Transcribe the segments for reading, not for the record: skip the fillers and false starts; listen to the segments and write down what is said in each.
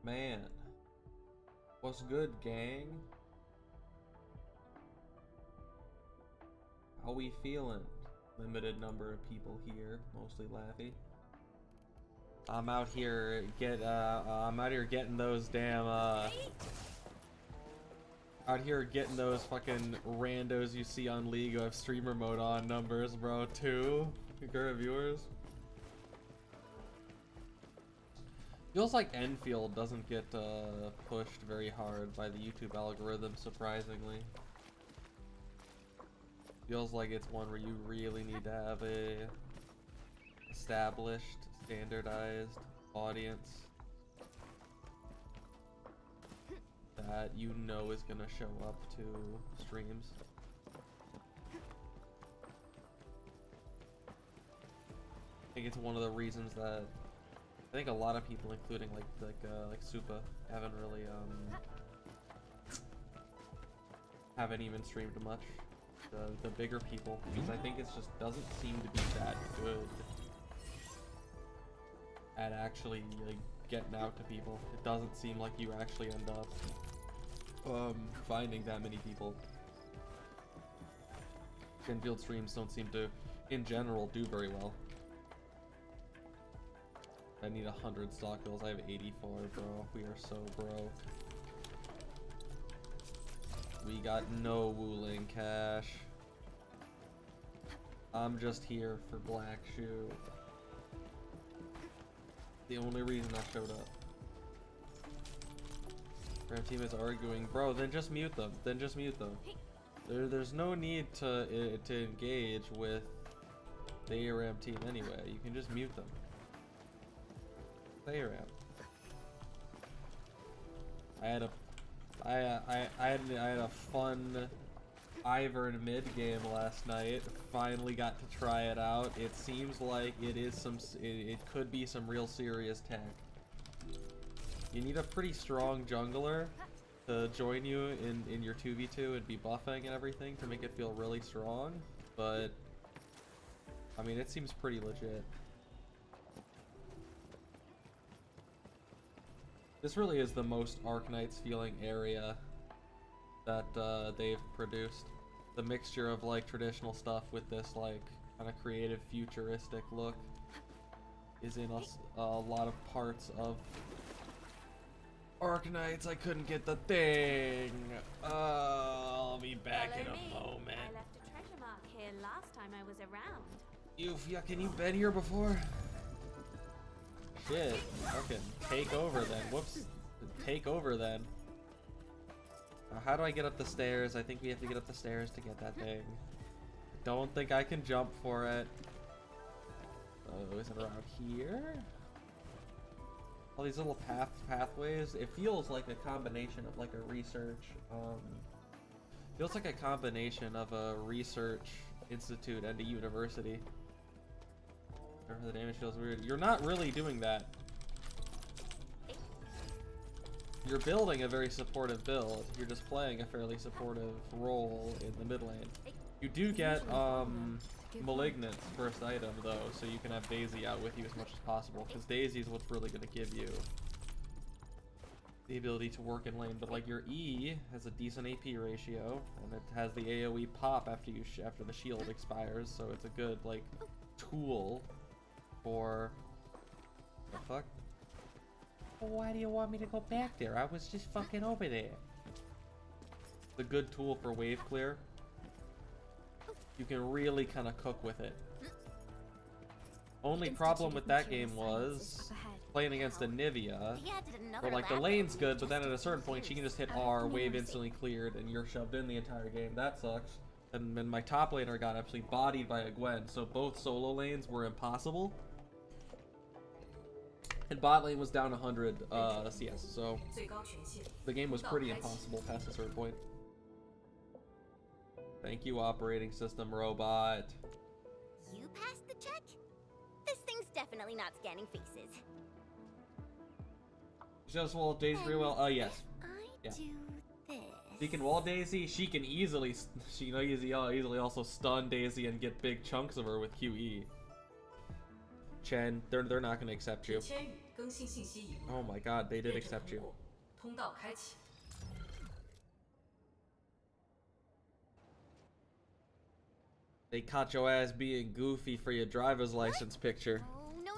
Man, what's good, gang? How we feeling? Limited number of people here, mostly Laffy. I'm out here getting those damn out here getting those fucking randos you see on League who have streamer mode on numbers, bro. 2 current viewers. Feels like Endfield doesn't get pushed very hard by the YouTube algorithm, surprisingly. Feels like it's one where you really need to have a established, standardized audience that you know is gonna show up to streams. I think it's one of the reasons that I think a lot of people, including like Supa, haven't even streamed much. The bigger people, because I think it just doesn't seem to be that good at actually like getting out to people. It doesn't seem like you actually end up finding that many people. Endfield streams don't seem to, in general, do very well. I need 100 stock kills. I have 84, bro. We are so broke. We got no Wuling cash. I'm just here for Black Shoe. The only reason I showed up. Our team is arguing, bro. Then just mute them. Then just mute them. There's no need to engage with the ARAM team anyway. You can just mute them. ARAM. I had a fun Ivern mid game last night. Finally got to try it out. It seems like it could be some real serious tech. You need a pretty strong jungler to join you in your 2v2 and be buffing and everything to make it feel really strong, but I mean, it seems pretty legit. This really is the most Arknights feeling area that they've produced. The mixture of like traditional stuff with this like kind of creative futuristic look is in a lot of parts of Arknights. I couldn't get the thing. I'll be back in a moment. I left a treasure mark here last time I was around. You fucking, you've been here before? Shit. Fucking take over then. Whoops. Take over then. How do I get up the stairs? I think we have to get up the stairs to get that thing. Don't think I can jump for it. Oh, is it around here? All these little pathways. It feels like a combination of like a research, feels like a combination of a research institute and a university. The damage feels weird. You're not really doing that. You're building a very supportive build. You're just playing a fairly supportive role in the mid lane. You do get Malignant's first item though, so you can have Daisy out with you as much as possible, because Daisy is what's really going to give you the ability to work in lane. But like your E has a decent AP ratio, and it has the AoE pop after after the shield expires, so it's a good like tool for the fuck. Why do you want me to go back there? I was just fucking over there. The good tool for wave clear. You can really kind of cook with it. Only problem with that game was playing against a Nivea, where like the lane's good, but then at a certain point she can just hit R, wave instantly cleared, and you're shoved in the entire game. That sucks. And then my top laner got actually bodied by a Gwen, so both solo lanes were impossible. And bot lane was down 100 CS, so the game was pretty impossible past a certain point. Thank you, operating system robot. You passed the check? This thing's definitely not scanning faces. Just wall Daisy very well. Yes. I do this. She can wall Daisy. She can easily easily also stun Daisy and get big chunks of her with QE. Chen, they're not gonna accept you. Oh my god, they did accept you. They caught your ass being goofy for your driver's license picture. Oh, no,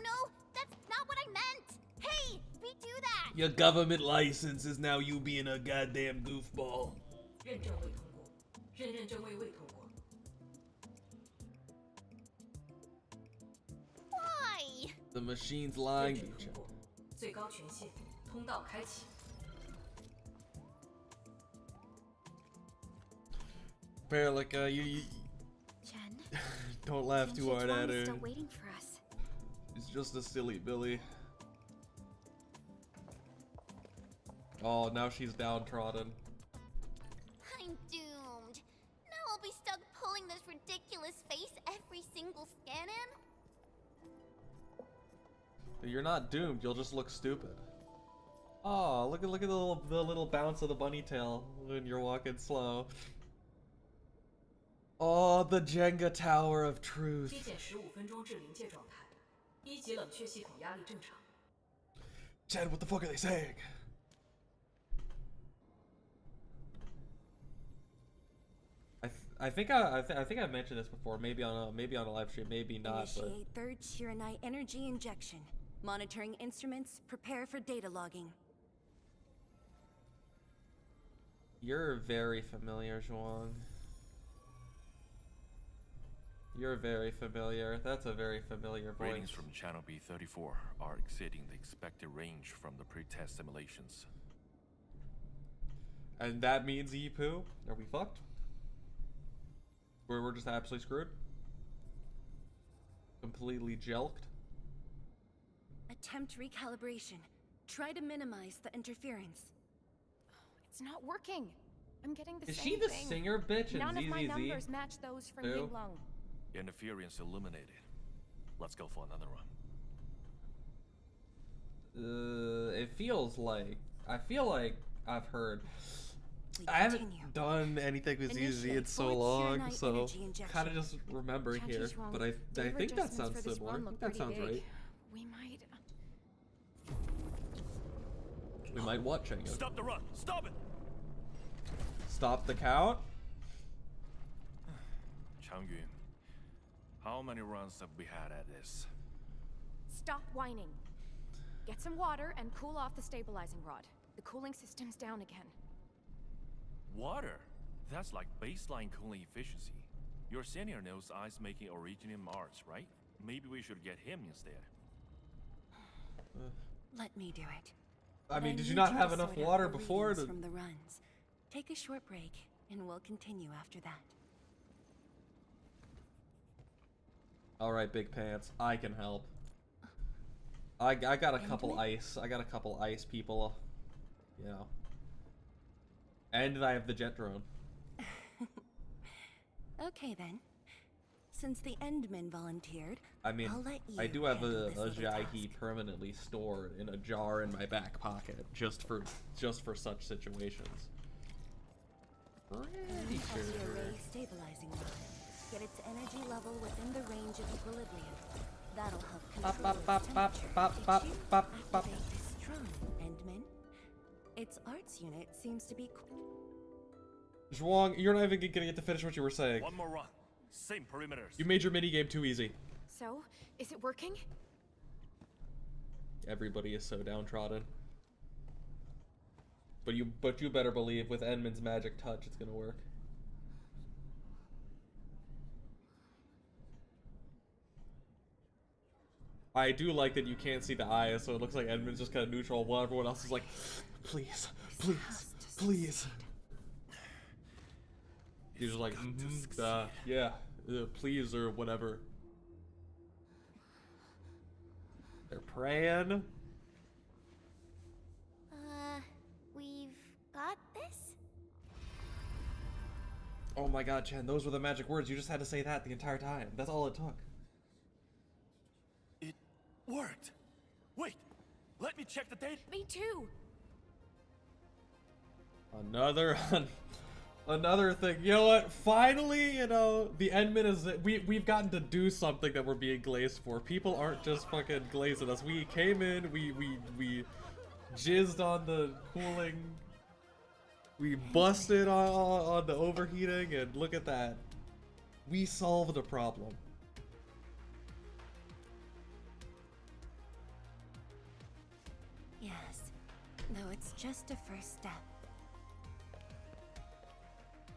that's not what I meant. Hey, redo that. Your government license is now you being a goddamn goofball. Why? The machine's lying to each other. Perlica, you Jen, don't laugh too hard at her. Still waiting for us. It's just a silly Billy. Oh, now she's downtrodden. I'm doomed. Now I'll be stuck pulling this ridiculous face every single scan-in. You're not doomed. You'll just look stupid. Oh, look at the little bounce of the bunny tail when you're walking slow. Oh, the Jenga Tower of Truth. Chad, what the fuck are they saying? I think I've mentioned this before. Maybe on a live stream, maybe not. Initiate third Shiranite energy injection. Monitoring instruments. Prepare for data logging. You're very familiar, Zhuang. You're very familiar. That's a very familiar voice. Ratings from channel B34 are exceeding the expected range from the pre-test simulations. And that means Yipu? Are we fucked? We're just absolutely screwed? Completely jelked? Attempt recalibration. Try to minimize the interference. It's not working. I'm getting the Is same she the thing. singer bitch in None of my ZZZ? numbers match those from Who? Yinglong. Interference eliminated. Let's go for another run. It feels like... I feel like I've heard... We I haven't continue. done anything with ZZ in so Initiate long, Shiranite so energy injection. kind of just remember Chances here. wrong. But I Data think that adjustments sounds for this similar. run look That pretty sounds big. right. We might... We might what, Chengo? Stop the run! Stop it! Stop the count? Changyun, how many runs have we had at this? Stop whining. Get some water and cool off the stabilizing rod. The cooling system's down again. Water? That's like baseline cooling efficiency. Your senior knows ice making originium arts, right? Maybe we should get him instead. Let me do it. I But mean, did you need not to have enough sort out water the before readings to... from the runs. Take a short break, and we'll continue after that. Alright, Big Pants. I can help. I got a couple ice. I got a couple ice people. You know. And I have the jet drone. Okay then. Since the Endman volunteered, I mean, I'll let you I do have handle a this little Jaihi task. permanently stored in a jar in my back pocket, just for such situations. Pretty Toss your sure. ray stabilizing rod. Get its energy level within the range of equilibrium. That'll help Bop, control bop, its bop, temperature. bop, Did bop, you bop, bop. activate this drone, Endman? Its arts unit seems to be... Zhuang, you're not even gonna get to finish what you were saying. One more run. Same perimeters. You made your minigame too easy. So, is it working? Everybody is so downtrodden. But you better believe with Edmund's magic touch it's gonna work. I do like that you can't see the eyes, so it looks like Edmund's just kind of neutral while everyone else is like, please, please, please. He's just like, yeah, please or whatever. They're praying. We've got this? Oh my god, Chen, those were the magic words. You just had to say that the entire time. That's all it took. It worked. Wait, let me check the data. Me too. Another Another thing, you know what? Finally, you know, the Endman is we've gotten to do something that we're being glazed for. People aren't just fucking glazing us. We came in, we jizzed on the cooling, we busted on the overheating, and look at that. We solved a problem. Yes, though it's just a first step.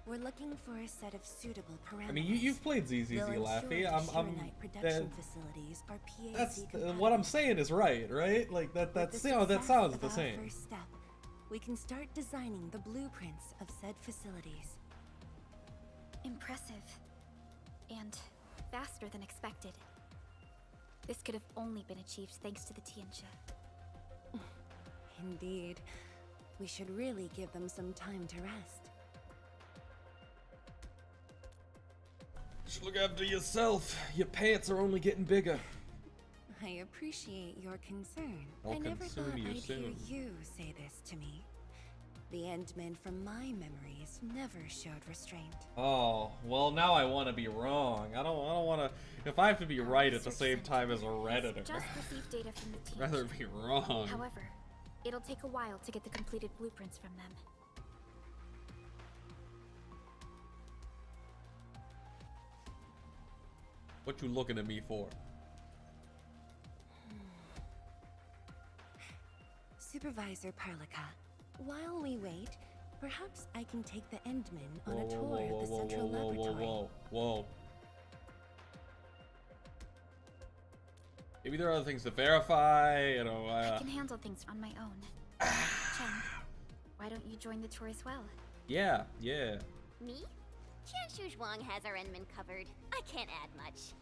We're looking for a set of suitable parameters. I mean, you've played ZZZ They'll ensure Laffy. the I'm Shirenite production facilities are PAC that's compatible. what I'm saying is right? Like With that's the you know, that success sounds of the our same. First step, we can start designing the blueprints of said facilities. Impressive. And faster than expected. This could have only been achieved thanks to the Tianxia. Indeed. We should really give them some time to rest. Just look after yourself. Your pants are only getting bigger. I appreciate your concern. I'll I never consume thought you I'd hear soon. you say this to me. The Endmen from my memories never showed restraint. Oh, well now I want to be wrong. I don't want to. If I have to be Our right at the research same time as a center has redditor, just received data from the I'd rather Tianxia. be wrong. However, it'll take a while to get the completed blueprints from them. What you looking at me for? Supervisor Parlica, while we wait, perhaps I can take the Endmen on Whoa, a whoa, tour whoa, of whoa, the whoa, central whoa, whoa, laboratory. whoa. Maybe there are other things to verify. You know. I can handle things on my own. Chen, why don't you join the tour as well? Yeah. Me? Qianshu Zhuang has our Endman covered. I can't add much.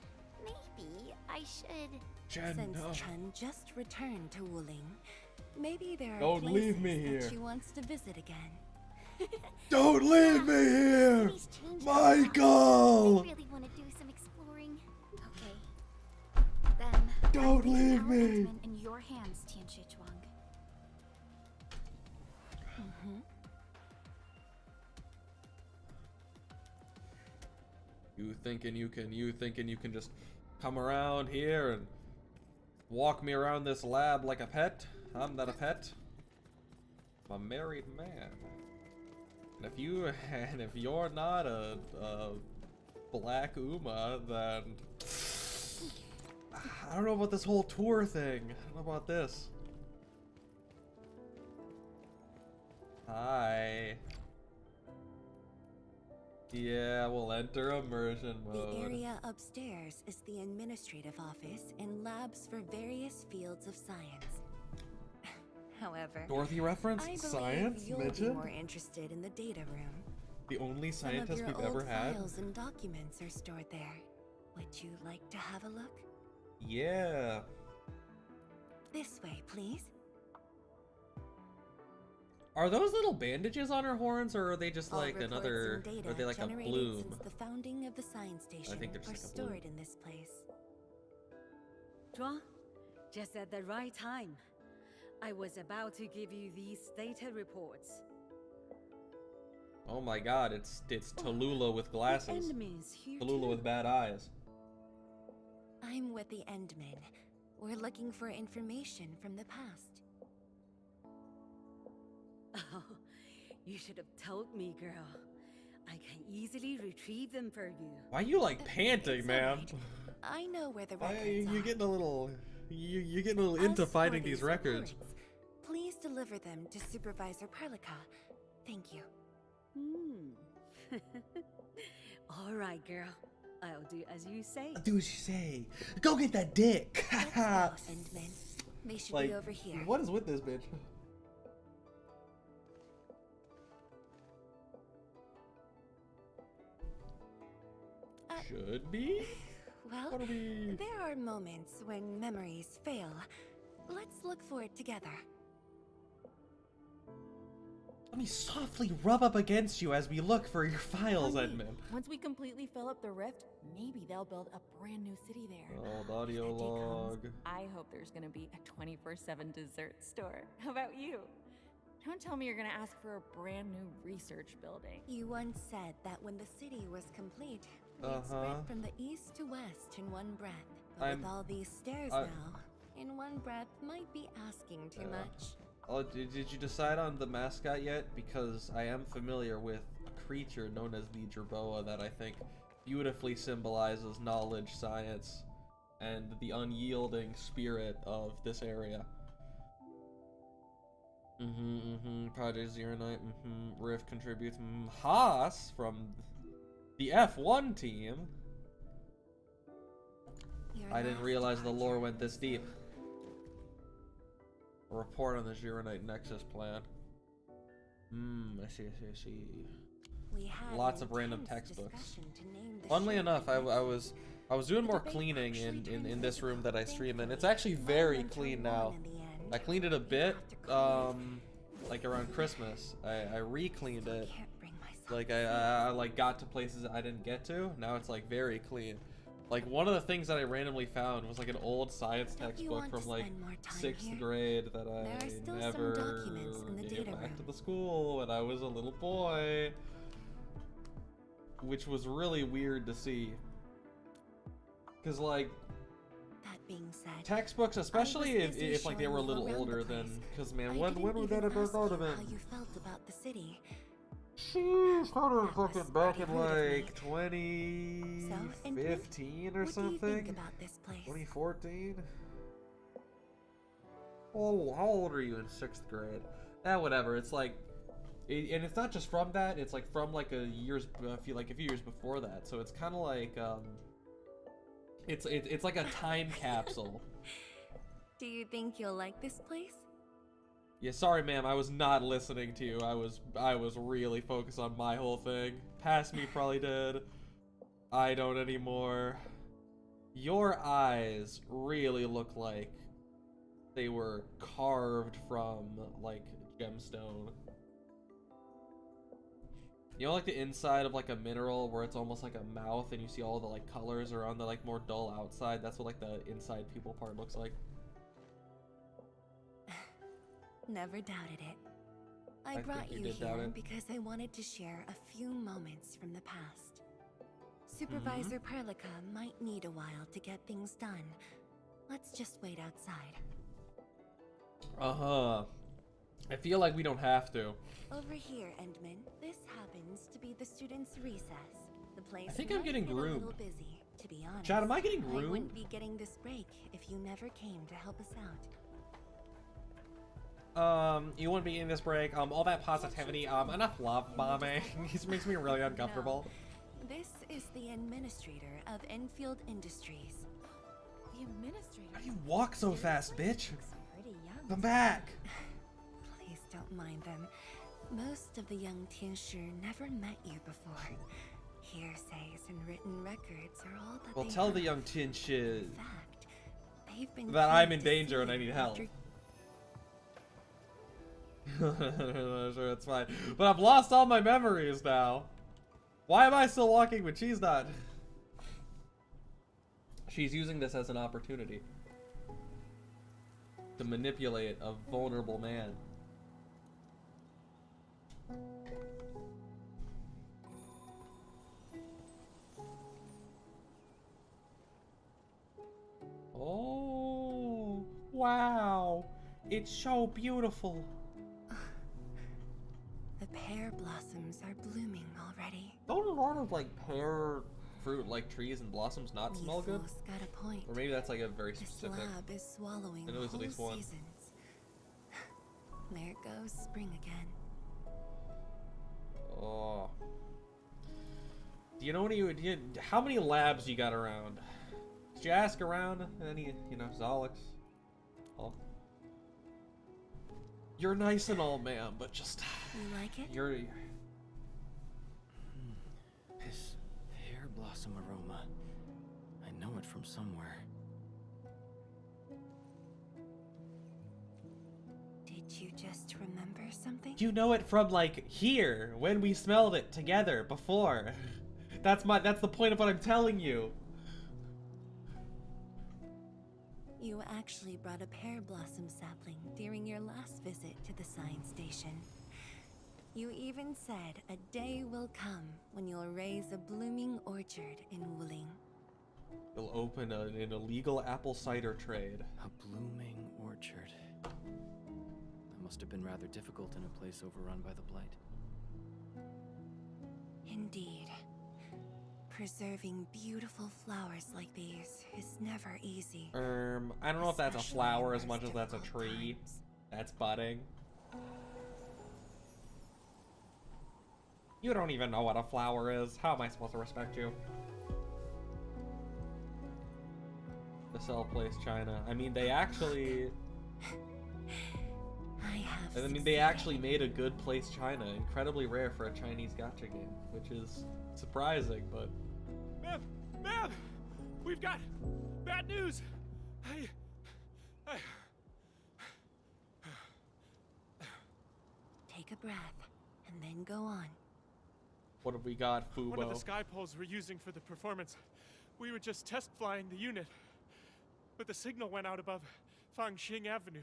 Maybe I should... Jen, Since no. Chen just returned to Wuling, maybe there are Don't places leave me here. that she wants to visit again. Don't leave me here, Things change. Michael. I really want to do some exploring. Okay. Then Don't I'm leaving leave our me. Endmen in your hands, Tianxia Zhuang. You thinking you can just come around here and walk me around this lab like a pet? I'm not a pet. I'm a married man. And if you're not a black Uma, then I don't know about this whole tour thing. I don't know about this. Hi. Yeah, we'll enter immersion mode. The area upstairs is the administrative office and labs for various fields of science. However, Dorothy reference? I believe Science? you'll be Mentioned? more interested in the data room. The only Some of scientist your we've old ever had? files and documents are stored there. Would you like to have a look? Yeah. This way, please. Are those little bandages on her horns, or are they just All like reports another... and data Are they like a generated bloom? since the founding of the science station think they're are just like a bloom. stored in this place. Zhuang, just at the right time. I was about to give you these data reports. Oh my god, it's Tallulah with glasses. The Endman's here Tallulah too. with bad eyes. I'm with the Endmen. We're looking for information from the past. Oh, you should have told me, girl. I can easily retrieve them for you. Why you like panting, It's ma'am? alright. I know where the Why records are you are. getting a little... You're getting a little As into for finding these records. reports, please deliver them to Supervisor Parlica. Thank you. All right, girl. I'll do as you say. Do as you say. Go get that dick! Let's go, Endmen. They should Like, be over here. what is with this bitch? Should be? Well, What are we... there are moments when memories fail. Let's look for it together. Let me softly rub up against you as we look for your files, Honey, Edmund. Once we completely fill up the rift, maybe they'll build a brand new city there. Oh, audio If that day log. comes, I hope there's gonna be a 24/7 dessert store. How about you? Don't tell me you're gonna ask for a brand new research building. You once said that when the city was complete, we'd spread from the east to west in one breath. But with all these stairs now, in one breath might be asking too much. Oh, did you decide on the mascot yet? Because I am familiar with a creature known as the Jerboa that I think beautifully symbolizes knowledge, science, and the unyielding spirit of this area. Project Zero Night, Rift contributes, Haas from the F1 team. I didn't realize the lore went this deep. A report on the Zero Night Nexus plan. I see. We had lots of random textbooks. Funnily enough, I was doing more cleaning in this room that I stream in. It's actually very clean now. I cleaned it a bit, like around Christmas. I re-cleaned it. Like I like got to places I didn't get to. Now it's like very clean. Like one of the things that I randomly found was like an old science textbook from like 6th grade that I never gave back to the school when I was a little boy, which was really weird to see. Cause like being said, textbooks, especially if like they were a little older than, cause man, when was that ever thought of it? How you felt about the city? She started fucking back in like 2015 or something. What do you think about this place? 2014. Oh, how old are you in 6th grade? Whatever. It's like, and it's not just from that. It's like from like a few years before that. So it's kind of like it's like a time capsule. Do you think you'll like this place? Yeah, sorry ma'am, I was not listening to you. I was really focused on my whole thing. Past me probably did. I don't anymore. Your eyes really look like they were carved from like gemstone. You know, like the inside of like a mineral where it's almost like a mouth and you see all the like colors are on the like more dull outside? That's what like the inside pupil part looks like. Never doubted it. I brought you here because I wanted to share a few moments from the past. Supervisor Perlica might need a while to get things done. Let's just wait outside. I feel like we don't have to. Over here, Endman. This happens to be the students' recess. The place I think I'm getting groomed. A little busy, to be honest. Chad, am I getting groomed? I wouldn't be getting this break if you never came to help us out. You wouldn't be in this break. All that positivity, enough love bombing. This makes me really uncomfortable. No. This is the administrator of Endfield Industries. The administrator? How do you walk so fast, bitch? Pretty young. Come back! Please don't mind them. Most of the young Tianshi never met you before. Hearsays and written records are all that Well, they tell have. the young Tianshi In fact, they've been that I'm in to danger see and I need you help. after Sure, it's fine. But I've lost all my memories now. Why am I still walking when she's not? She's using this as an opportunity to manipulate a vulnerable man. Oh, wow. It's so beautiful. The pear blossoms are blooming already. Don't a lot of like pear fruit like trees and blossoms not smell good? Miful's got a point. Or maybe that's like a very This specific. lab is swallowing I know there's at whole least one. seasons. There goes spring again. Oh. Do you know how many labs you got around? Did you ask around any, Zolix? Oh. You're nice and all, ma'am, but just You like it? you're This hair blossom aroma. I know it from somewhere. Did you just remember something? You know it from like here when we smelled it together before. That's the point of what I'm telling you. You actually brought a pear blossom sapling during your last visit to the science station. celebration. You even said a day will come when you'll raise a blooming orchard in Wuling. You'll open an illegal apple cider trade. A blooming orchard. That must have been rather difficult in a place overrun by the blight. Indeed. Preserving beautiful flowers like these is never easy. I don't know if that's a Especially flower in as much as most that's a difficult tree. times. That's budding. You don't even know what a flower is. How am I supposed to respect you? The Cell Place China. I mean, they actually... they actually made a good place China. Incredibly rare for a Chinese gacha game, which is surprising, but... Ma'am! We've got bad news! Take a breath, and then go on. What have we got, Fubo? One of the sky poles we're using for the performance. We were just test flying the unit, but the signal went out above Fangxing Avenue.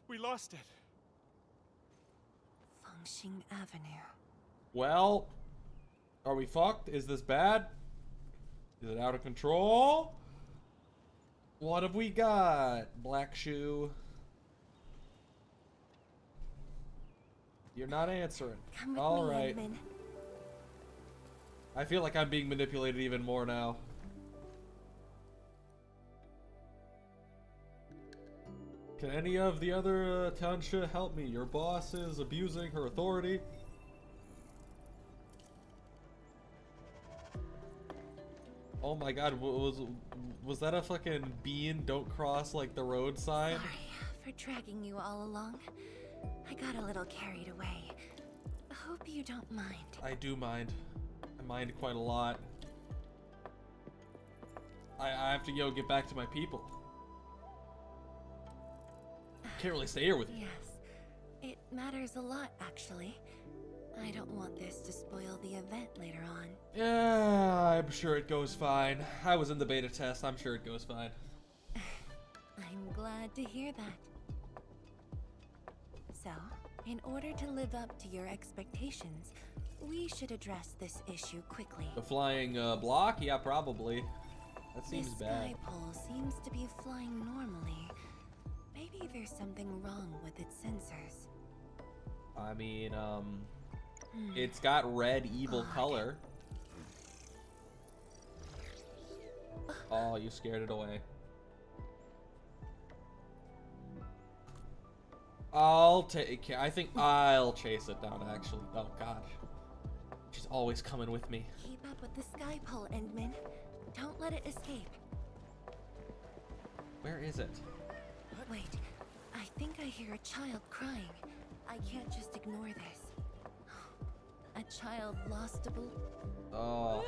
We lost it. Fangxing Avenue. Well, are we fucked? Is this bad? Is it out of control? What have we got, Black Shoe? You're not answering. Come with All me, right. Edmund. I feel like I'm being manipulated even more now. Can any of the other Tansha help me? Your boss is abusing her authority. Oh my god, was that a fucking bean don't cross like the road sign? Sorry for dragging you all along. I got a little carried away. Hope you don't mind. I do mind. I mind quite a lot. I have to get back to my people. Can't really stay here with you. Yes, it matters a lot, actually. I don't want this to spoil the event later on. Yeah, I'm sure it goes fine. I was in the beta test. I'm sure it goes fine. I'm glad to hear that. So, in order to live up to your expectations, we should address this issue quickly. The flying block? Yeah, probably. That seems this bad. sky pole seems to be flying normally. Maybe there's something wrong with its sensors. I mean, it's got red evil Odd. color. Oh, you scared it away. I think I'll chase it down, actually. Oh, God. She's always coming with me. Keep up with the sky pole, Endman. Don't let it escape. Where is it? Wait, I think I hear a child crying. I can't just ignore this. A child lost a Oh.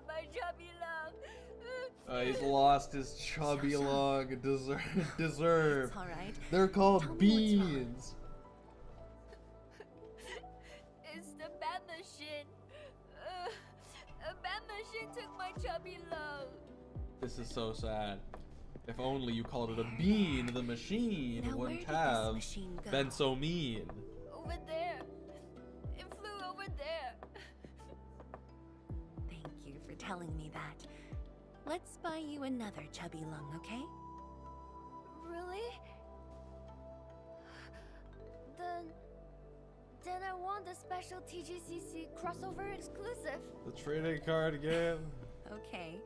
My chubby lung. He's lost his chubby lung. Deserve. It's alright. They're called Tell me what's wrong. beans. It's the bad machine. A bad machine took my chubby lung. This is so sad. If only you called it a bean, the machine Now, where wouldn't did this have machine go? been so mean. Over there. It flew over there. Thank you for telling me that. Let's buy you another chubby lung, okay? Really? Then I want the special TGCC crossover exclusive. The trading card game. Okay.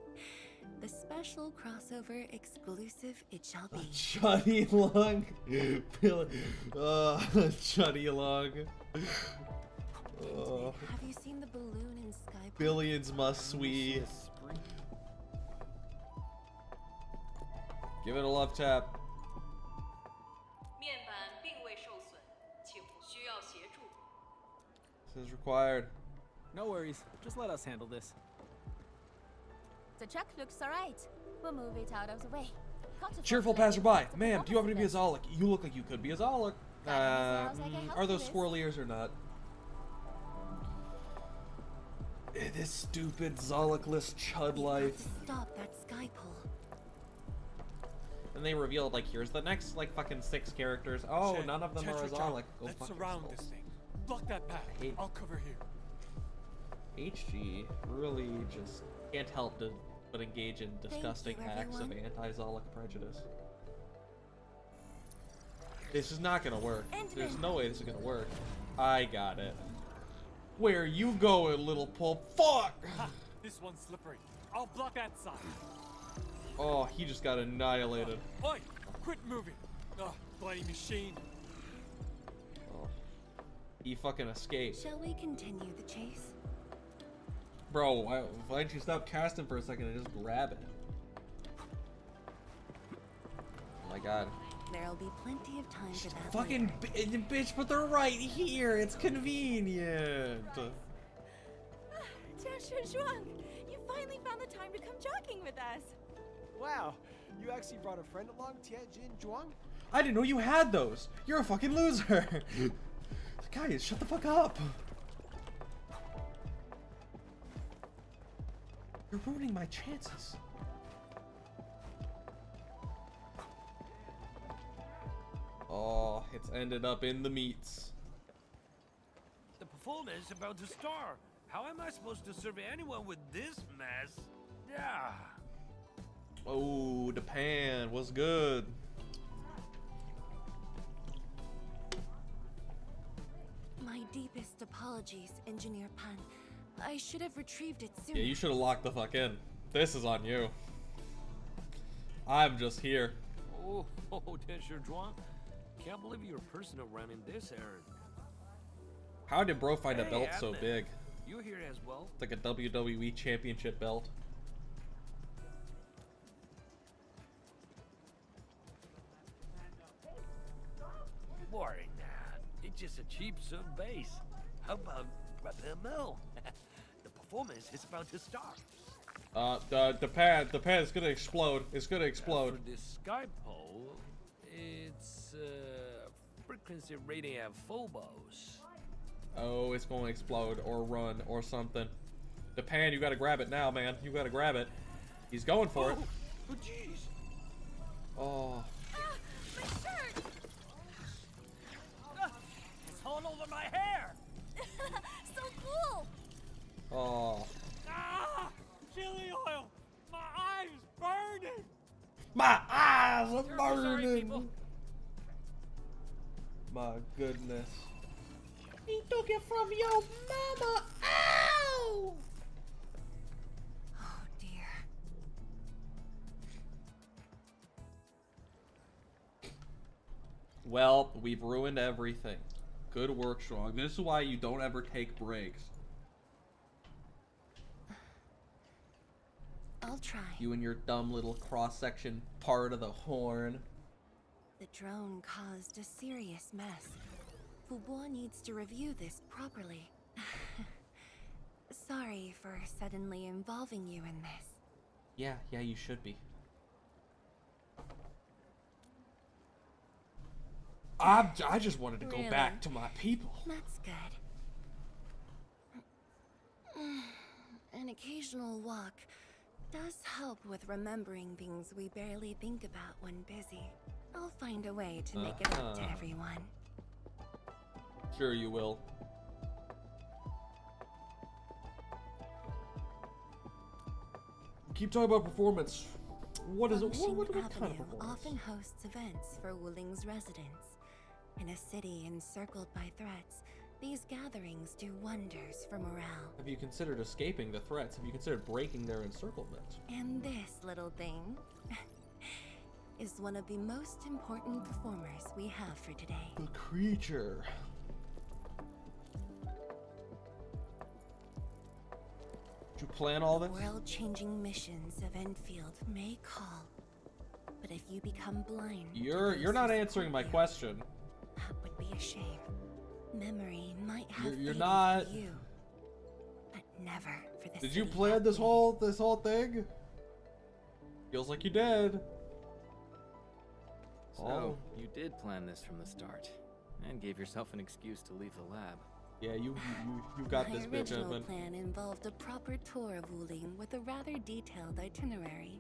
The special crossover exclusive it shall be. Chuddy lung. Chuddy lung. Have you seen the balloon in Sky? Billions must sweet. Give it a love tap. This is required. No worries. Just let us handle this. The truck looks alright. We'll move it out of the way. Cheerful passerby. Ma'am, do you happen to be a Zolok? You look like you could be a Zolok. Are those squirrel ears or not? This stupid Zolokless chud life. Stop that sky pole. And they revealed, like, here's the next, like, fucking 6 characters. Oh, Shen, none of them are Tetra Azala. John, Like, go let's fuck surround yourselves. this thing. Block that path. I'll cover here. HG really just can't help but engage in disgusting acts of anti-Zalak prejudice. This is not gonna work. There's no way this is gonna work. I got it. Where you going, little pup? Fuck! Ha, this one's slippery. I'll block that side. Oh, he just got annihilated. Oi! Quit moving! Ugh, bloody machine. Oh. He fucking escaped. Shall we continue the chase? Bro, why don't you stop casting for a second and just grab it? Oh my god. There'll be plenty of time for that. Fucking bitch, but they're right here. It's convenient. Jasha Zhuang, you finally found the time to come jogging with us. Wow, you actually brought a friend along, Tianjin Zhuang? I didn't know you had those. You're a fucking loser. Guys, shut the fuck up. You're ruining my chances. Oh, it's ended up in the meats. The performance is about to start. How am I supposed to serve anyone with this mess? Yeah. Oh, the pan was good. My deepest apologies, Engineer Pan. I should have retrieved it sooner. Yeah, you should have locked the fuck in. This is on you. I'm just here. Oh, Dasher Zhuang. Can't believe you're personal running this errand. How did bro find a Hey, belt so Abner. big? You here as well? It's like a WWE championship belt. Boring that. It's just a cheap soap base. How about rubber mill? The performance is about to start. The pad is gonna explode. It's gonna explode. For this sky pole, it's frequency rating at phobos. Oh, it's gonna explode or run or something. The pan, you gotta grab it now, man. You gotta grab it. He's going for it. Oh, jeez. Oh. My shirt! It's all over my hair. So cool! Oh. Ah! Chili oil! My eyes burning! My eyes are Terrible, sorry, burning. people. My goodness. He took it from your mama. Ow! Oh dear. Well, we've ruined everything. Good work, Strong. This is why you don't ever take breaks. I'll try. You and your dumb little cross-section part of the horn. The drone caused a serious mess. Fubo needs to review this properly. Sorry for suddenly involving you in this. Yeah, you should be. I just wanted to go Really? back to my people. That's good. An occasional walk does help with remembering things we barely think about when busy. I'll find a way to make it up to everyone. Sure you will. Keep talking about performance. What is it? What kind of Avenue performance? often hosts events for Wuling's residents. In a city encircled by threats, these gatherings do wonders for morale. Have you considered escaping the threats? Have you considered breaking their encirclement? And this little thing is one of the most important performers we have for today. The creature. Did you plan all this? World-changing missions of Endfield may call, but if you become blind, You're not answering my question. that would be a shame. Memory might have You're faded not. for you, but never for the Did you city plan that this we- whole thing? Feels like you did. So, you did plan this from the start, and gave yourself an excuse to leave the lab. Yeah, you got this, My bitch, original Edmund. plan involved a proper tour of Wuling with a rather detailed itinerary.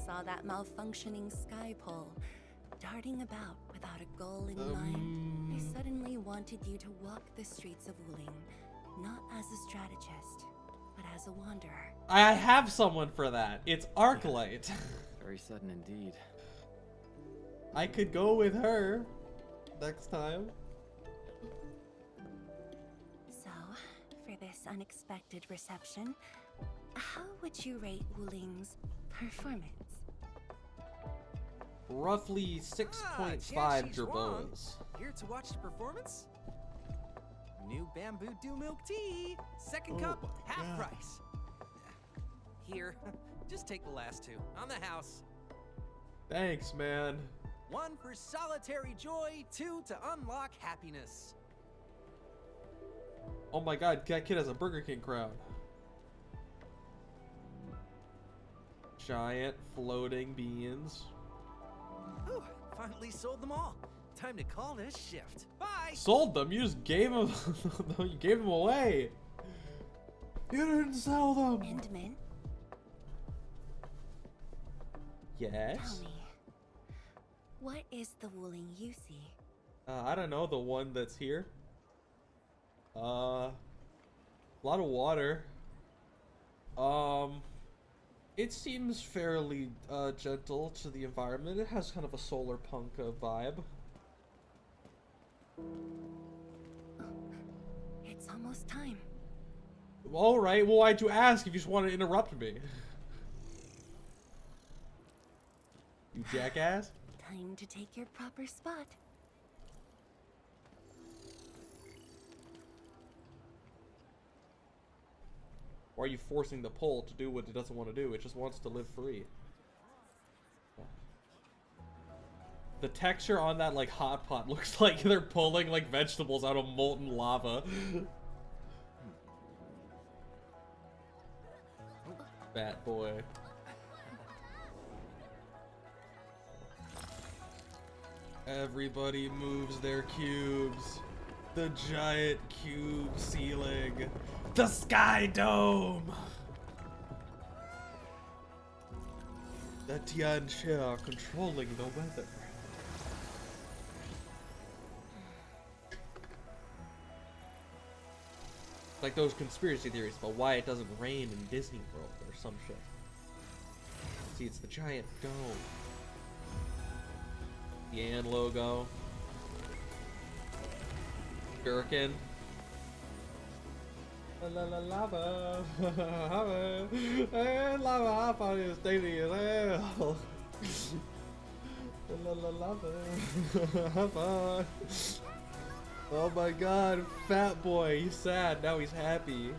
saw that malfunctioning sky pole, darting about without a goal in mind, I suddenly wanted you to walk the streets of Wuling, not as a strategist, but as a wanderer. I have someone for that. It's Arknight. Very sudden indeed. I could go with her next time. So, for this unexpected reception, how would you rate Wuling's performance? Roughly 6.5 gerbils. Here to watch the performance? New bamboo dew milk tea. Second cup, half price. Here, just take the last two. On the house. Thanks, man. 1 for solitary joy, 2 to unlock happiness. Oh my god, that kid has a Burger King crowd. Giant floating beans. Whew, finally sold them all. Time to call this shift. Bye. Sold them? You just gave them. You gave them away. You didn't sell them. Endman? Yes. Tell me, what is the Wuling you see? I don't know, the one that's here. A lot of water. It seems fairly gentle to the environment. It has kind of a solar punk vibe. It's almost time. All right. Well, why'd you ask if you just want to interrupt me? You jackass. Time to take your proper spot. Why are you forcing the pole to do what it doesn't want to do? It just wants to live free. The texture on that like hot pot looks like they're pulling like vegetables out of molten lava. Fat boy. Everybody moves their cubes. The giant cube ceiling. The sky dome. The Tianxia are controlling the weather. Like those conspiracy theories about why it doesn't rain in Disney World or some shit. See, it's the giant dome. The Yan logo. Gherkin. La la lava. And lava up on his daily hell. La la lava. Oh my god, fat boy, he's sad, now he's happy.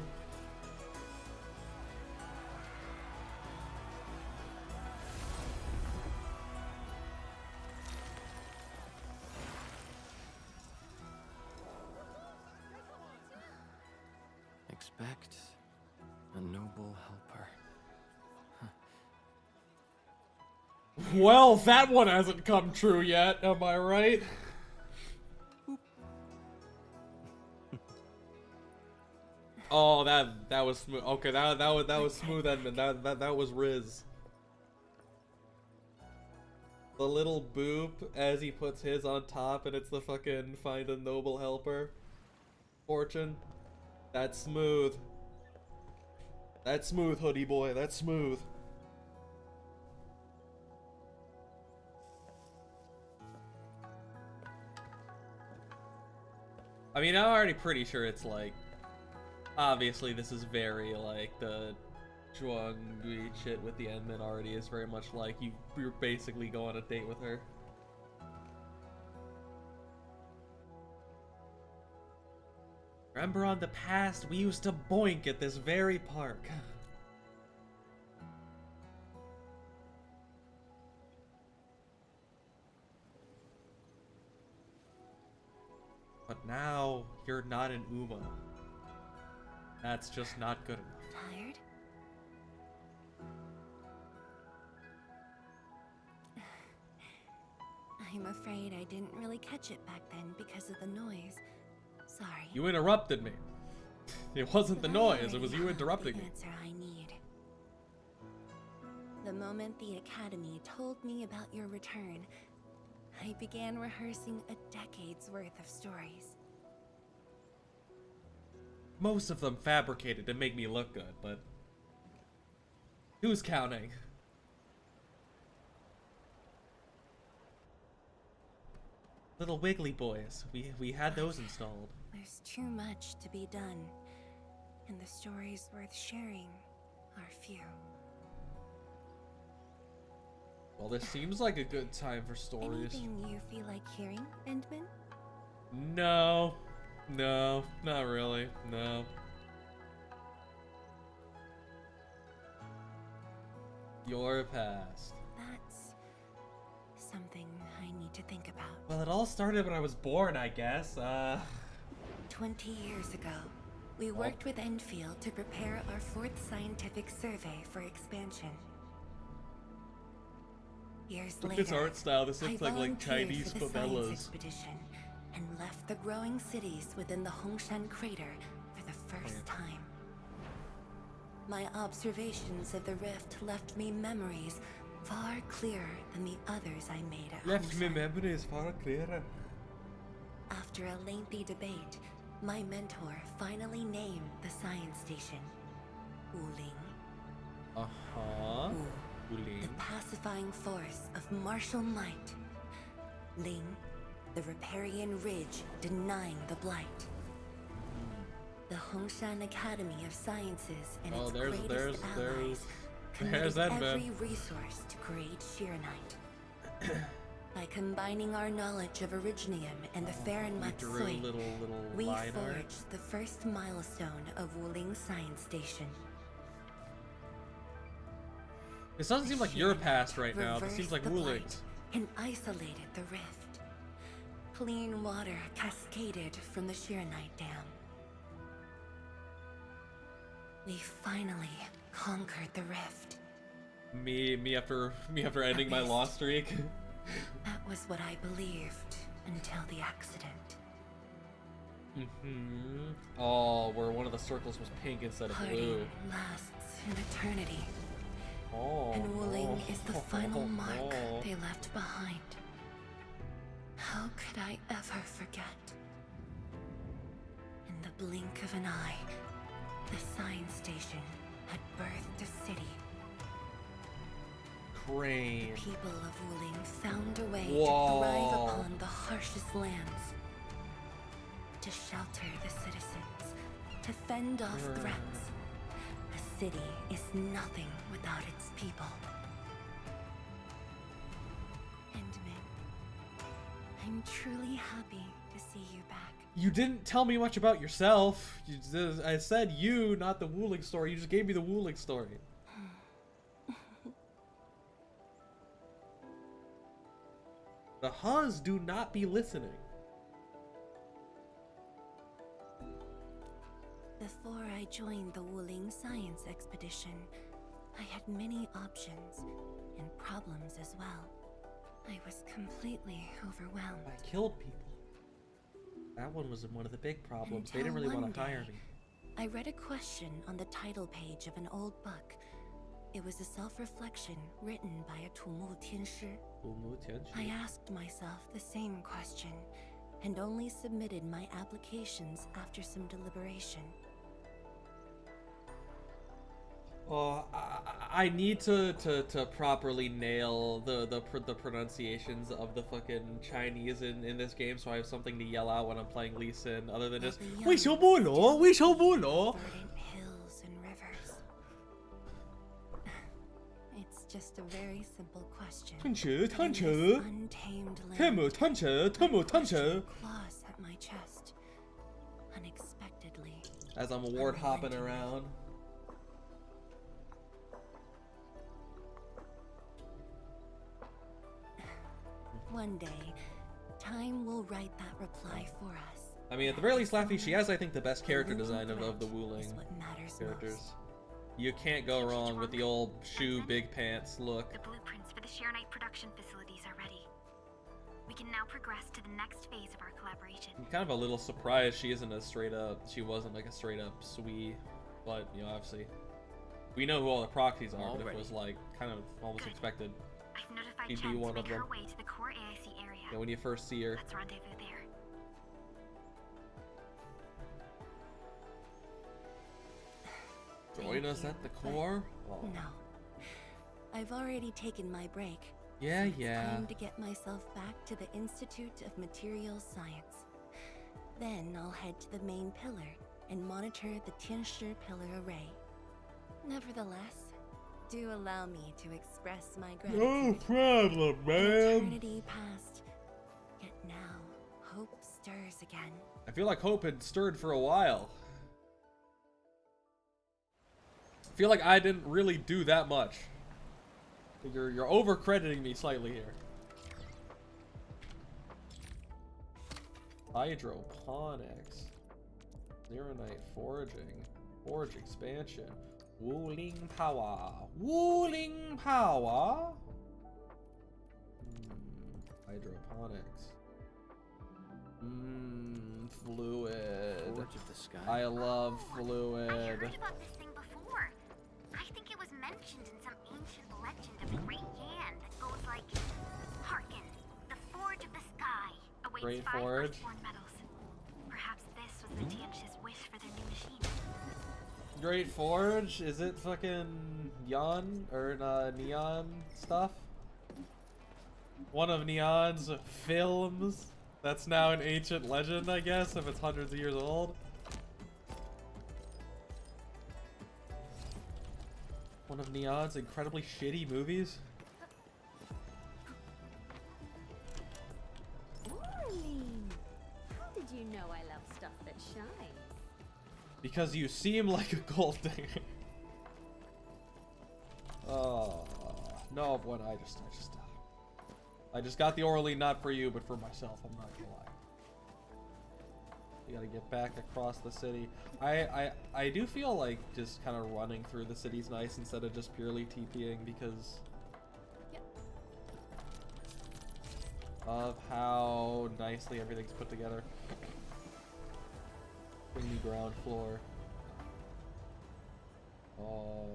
Expect a noble helper. Well, that one hasn't come true yet, am I right? Oh, that was smooth. Okay, that was smooth, Edmund. That was Riz. The little boop as he puts his on top, and it's the fucking find a noble helper fortune. That's smooth. That's smooth, hoodie boy. That's smooth. I mean, I'm already pretty sure it's like. Obviously, this is very like the Zhuangui shit with the Endman already is very much like you're basically going on a date with her. Remember on the past, we used to boink at this very park. But now, you're not an Uma. That's just not good enough. Tired? I'm afraid I didn't really catch it back then because of the noise. Sorry. You interrupted me. It wasn't the noise, it was you interrupting me. The answer I need. The moment the Academy told me about your return, I began rehearsing a decade's worth of stories. Most of them fabricated to make me look good, but who's counting? Little Wiggly Boys, we had those installed. There's too much to be done, and the stories worth sharing are few. Well, this seems like a good time for stories. Anything you feel like hearing, Endman? No, not really, no. Your past. That's something I need to think about. Well, it all started when I was born, I guess. 20 years ago, we worked with Endfield to prepare our 4th scientific survey for expansion. Years Look later, at this art style. This looks I like Chinese volunteered for the science favelas. expedition and left the growing cities within the Hongshan crater for the first time. My observations of the rift left me memories far clearer than the others I made at Left me Hongshan. memories far clearer. After a lengthy debate, my mentor finally named the science station Wuling. Uh-huh. The pacifying force of martial might. Ling, the riparian ridge denying the blight. The Hongshan Academy of Sciences and its greatest allies committed every resource to create Sheernite. By combining our knowledge of Originium and the Fahrenheit Sui, we forged the first milestone of Wuling Science Station. This doesn't seem like your past right now. This seems like Wuling's. And isolated the rift. Clean water cascaded from the Sheernite Dam. We finally conquered the rift. Me after ending my lost streak. That was what I believed until the accident. Oh, where one of the circles was pink instead of blue. Parting lasts an eternity. Oh. And Wuling is the final mark they left behind. How could I ever forget? In the blink of an eye, the science station had birthed a city. Crane. The people of Wuling found a way to thrive upon the harshest lands. To shelter the citizens, to fend off threats. A city is nothing without its people. Endman, I'm truly happy to see you back. You didn't tell me much about yourself. I said you, not the Wuling story. You just gave me the Wuling story. The Huz do not be listening. Before I joined the Wuling Science Expedition, I had many options and problems as well. I was completely overwhelmed. I killed people. That one was one of the big problems. They didn't really want to hire me. I read a question on the title page of an old book. It was a self-reflection written by a Tumu Tianshi. I asked myself the same question and only submitted my applications after some deliberation. Oh, I need to properly nail the pronunciations of the fucking Chinese in this game, so I have something to yell out when I'm playing Lee Sin, other than just "为什么咯? 为什么咯?" Verdant hills and rivers. It's just a very simple question. 探车探车 Untamed land. 探么探车探么探车 Claws at my chest. Unexpectedly. As I'm ward hopping around. One day, time will write that reply for us. I mean, at the very least, Laffy, she has, I think, the best character design of the Wuling characters. You can't go wrong with the old shoe, big pants look. The blueprints for the Sheernite production facilities are ready. We can now progress to the next phase of our collaboration. I'm kind of a little surprised she wasn't like a straight up Sui, but, you know, obviously, We know who all the proxies are, but it Already. was like kind of almost expected. I've notified She'd Chen be to one make of them. her way to the core AIC area. Yeah, when you first see her. Let's rendezvous there. Join us at the core? Oh. No. I've already taken my break. Yeah, so it's yeah. time to get myself back to the Institute of Materials Science. Then I'll head to the main pillar and monitor the Tianshi pillar array. Nevertheless, do allow me to express my gratitude. No problem, An man. eternity passed, yet now hope stirs again. I feel like hope had stirred for a while. I feel like I didn't really do that much. You're over-crediting me slightly here. Hydroponics. Zeronite foraging. Forge expansion. Wuling power. Wuling power. Hydroponics. Fluid. Forge of the sky. I love fluid. I heard about this thing before. I think it was mentioned in some ancient legend of a great Yan that goes like, hearken, the forge of the sky awaits Great 5 forge. firstborn metals. Perhaps this was the Tianchi's wish for their new machine. Great Forge? Is it fucking Neon or Neon stuff? One of Neon's films that's now an ancient legend, I guess, if it's hundreds of years old. One of Neon's incredibly shitty movies. Darling, how did you know I love stuff that shines? Because you seem like a gold digger. Oh no! When I just got the Orly, not for you, but for myself. I'm not gonna lie. You gotta get back across the city. I do feel like just kind of running through the city's nice instead of just purely TPing because of how nicely everything's put together. Bring me ground floor. Oh.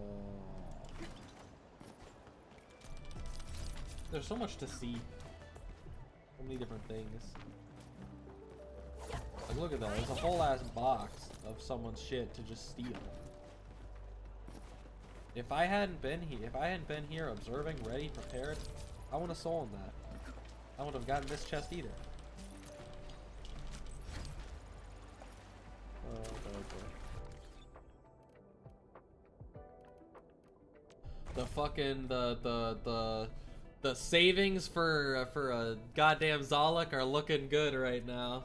There's so much to see. So many different things. Like, look at that. There's a whole ass box of someone's shit to just steal. If I hadn't been here observing, ready, prepared, I wouldn't have stolen that. I wouldn't have gotten this chest either. Oh, okay. The fucking the savings for a goddamn Zalak are looking good right now.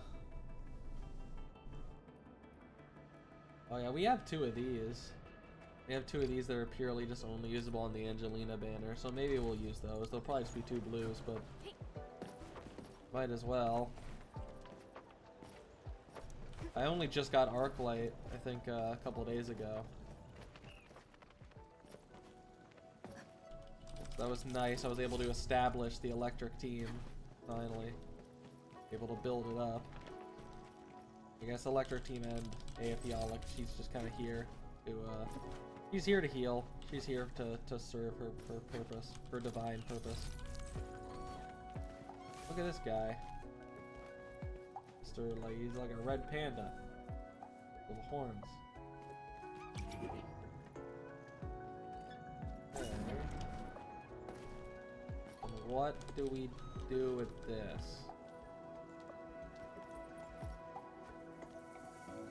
Oh yeah, we have 2 of these. We have 2 of these that are purely just only usable on the Angelina banner, so maybe we'll use those. They'll probably just be 2 blues, but might as well. I only just got Arklight, I think, a couple days ago. That was nice. I was able to establish the electric team, finally. Able to build it up. I guess electric team and AFE, like, she's just kind of here to, she's here to heal. She's here to serve her purpose, her divine purpose. Look at this guy. Like, he's like a red panda. Little horns. Okay. What do we do with this?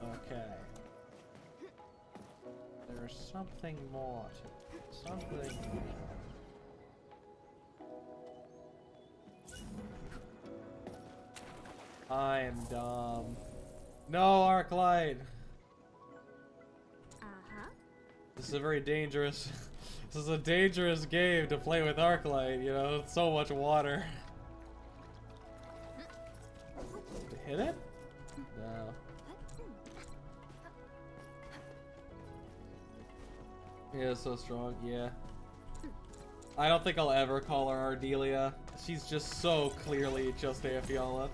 Okay. There's something more to it. Something more. I am dumb. No, Arklight! Uh-huh. This is a very dangerous... This is a dangerous game to play with Arklight, you know? It's so much water. Hit it? No. Yeah, it's so strong, yeah. I don't think I'll ever call her Ardelia. She's just so clearly just Afiala.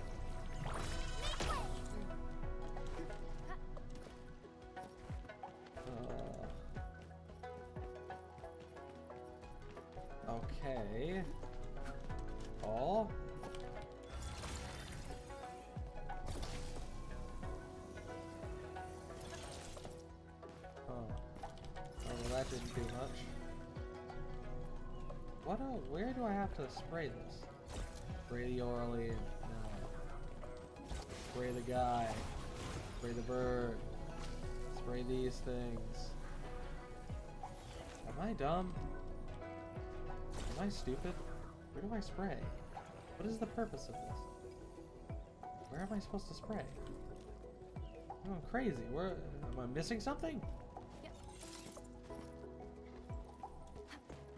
Okay. All. Oh. Well, that didn't do much. What? Where do I have to spray this? Spray the orally. No. Spray the guy. Spray the bird. Spray these things. Am I dumb? Am I stupid? Where do I spray? What is the purpose of this? Where am I supposed to spray? I'm going crazy. Where am I missing something?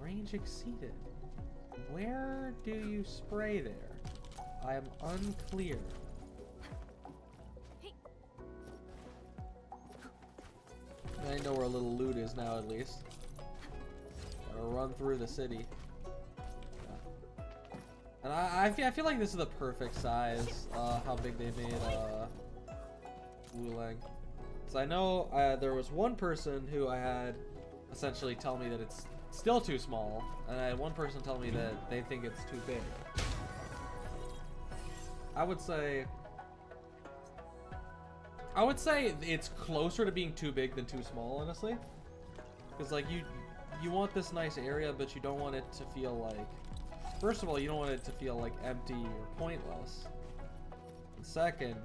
Range exceeded. Where do you spray there? I am unclear. I know where a little loot is now, at least. Gotta run through the city. And I feel like this is the perfect size, how big they made Wulang. So I know there was one person who I had essentially tell me that it's still too small, and I had one person tell me that they think it's too big. I would say it's closer to being too big than too small, honestly. Because like you want this nice area, but you don't want it to feel like, first of all, you don't want it to feel like empty or pointless. And second,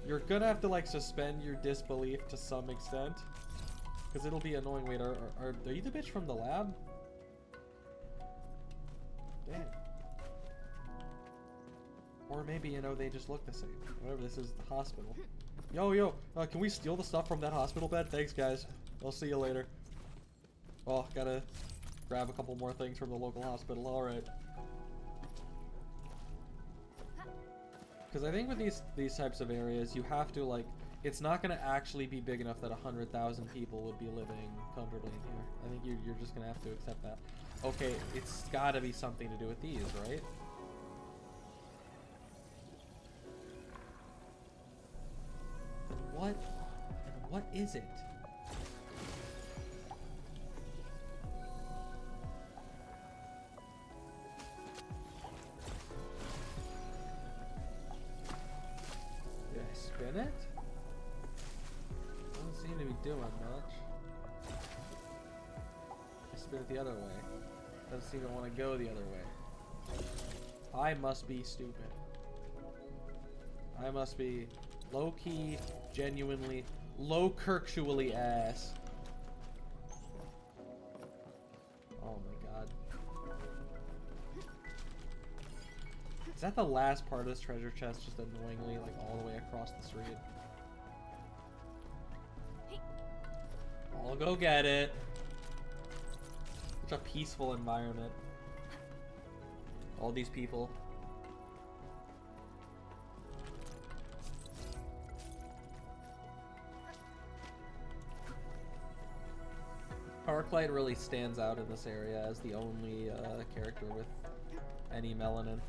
you're gonna have to like suspend your disbelief to some extent, because it'll be annoying. Wait, are you the bitch from the lab? Damn. Or maybe, you know, they just look the same. Whatever, this is the hospital. Yo, can we steal the stuff from that hospital bed? Thanks, guys. I'll see you later. Oh, gotta grab a couple more things from the local hospital. Alright. Because I think with these types of areas, you have to, like, it's not going to actually be big enough that 100,000 people would be living comfortably in here. I think you're just going to have to accept that. Okay, it's got to be something to do with these, right? What is it? Did I spin it? Doesn't seem to be doing much. I spin it the other way. Doesn't seem to want to go the other way. I must be stupid. I must be low-key, genuinely, low-kirktually ass. Oh my god. Is that the last part of this treasure chest, just annoyingly, like, all the way across the street? I'll go get it. Such a peaceful environment. All these people. Arknight really stands out in this area as the only character with any melanin.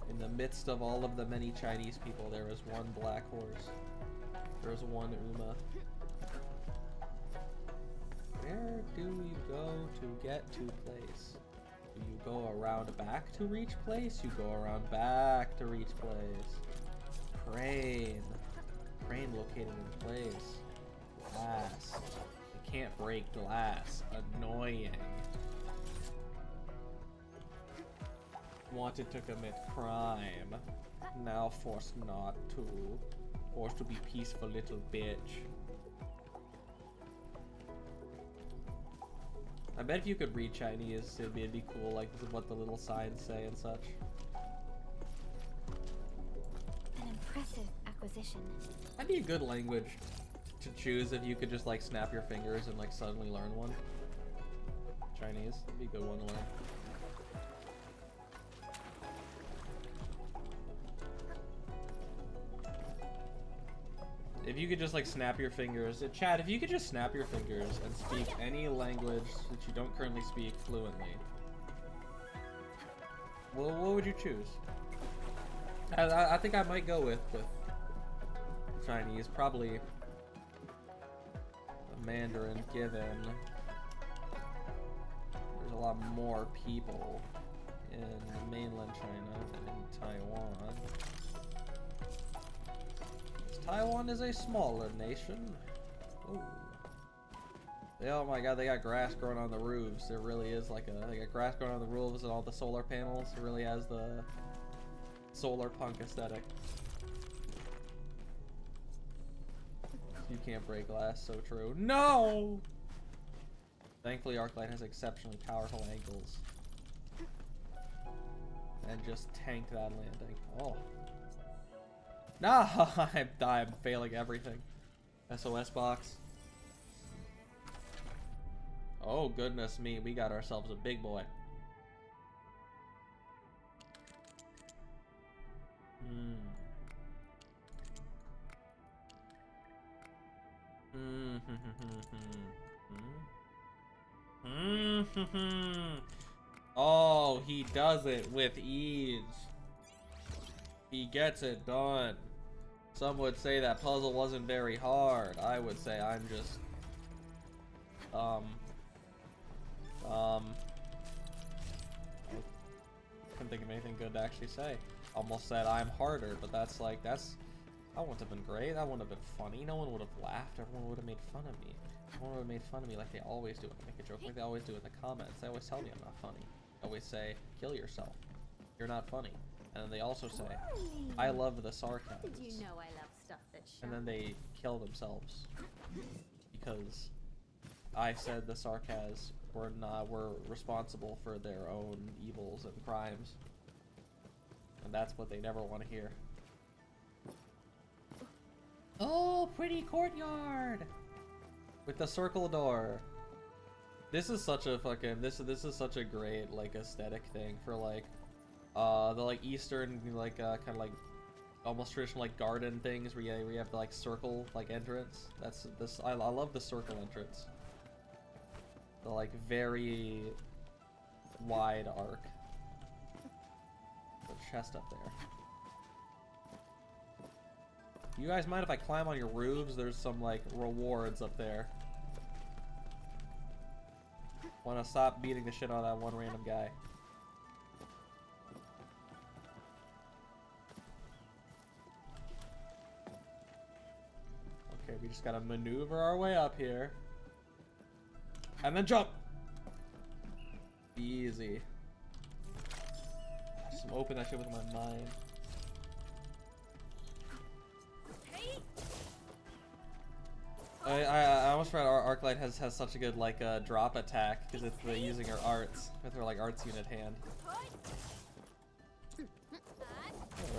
In the midst of all of the many Chinese people, there is one black horse. There is one Uma. Where do you go to get to place? Do you go around back to reach place? You go around back to reach place. Crane. Crane located in place. Glass. You can't break glass. Annoying. Wanted to commit crime. Now forced not to. Forced to be peaceful little bitch. I bet if you could read Chinese, it'd be cool, like what the little signs say and such. Impressive acquisition. That'd be a good language to choose if you could just like snap your fingers and like suddenly learn one. Chinese, that'd be a good one to learn. If you could just like snap your fingers, chat, if you could just snap your fingers and speak any language that you don't currently speak fluently, well, what would you choose? I think I might go with Chinese, probably Mandarin given there's a lot more people in mainland China than in Taiwan. Taiwan is a smaller nation. Ooh. Oh my god, they got grass growing on the roofs. It really is like they got grass growing on the roofs and all the solar panels. It really has the solar punk aesthetic. You can't break glass, so true. No! Thankfully, Arknight has exceptionally powerful ankles. And just tanked that landing. Oh. No! I'm failing everything. SOS box. Oh, goodness me. We got ourselves a big boy. Oh, he does it with ease. He gets it done. Some would say that puzzle wasn't very hard. I would say I'm just I couldn't think of anything good to actually say. Almost said I'm harder, but that wouldn't have been great. That wouldn't have been funny. No one would have laughed. Everyone would have made fun of me. Everyone would have made fun of me like they always do. Make a joke like they always do in the comments. They always tell me I'm not funny. They always say, kill yourself. You're not funny. And then they also say, I love the sarcasm. Did you know I love stuff that's sharp? And then they kill themselves because I said the sarcasms were responsible for their own evils and crimes. And that's what they never want to hear. Oh, pretty courtyard with the circle door. This is such a fucking this is such a great like aesthetic thing for like the like Eastern like kind of like almost traditional like garden things where you have the like circle like entrance. That's this I love the circle entrance. The like very wide arc. The chest up there. You guys mind if I climb on your roofs? There's some like rewards up there. Wanna stop beating the shit out of that one random guy. Okay, we just gotta maneuver our way up here. And then jump! Easy. Just open that shit with my mind. I almost forgot Arknight has such a good like drop attack because it's using her arts with her like arts unit hand. The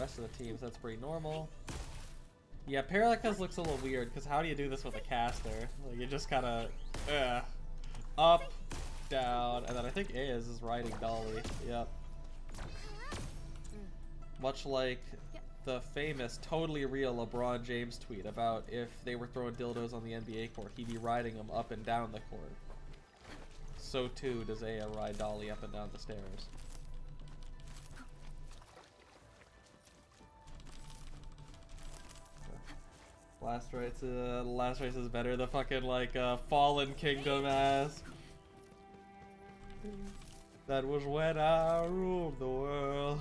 rest of the teams, that's pretty normal. Yeah, Paralakaz looks a little weird because how do you do this with a caster? Like you just kind of up, down, and then I think A is riding Dolly. Yep. Much like the famous, totally real LeBron James tweet about if they were throwing dildos on the NBA court, he'd be riding them up and down the court. So too does Aya ride Dolly up and down the stairs. Last Rites is better. The fucking like Fallen Kingdom ass. That was when I ruled the world.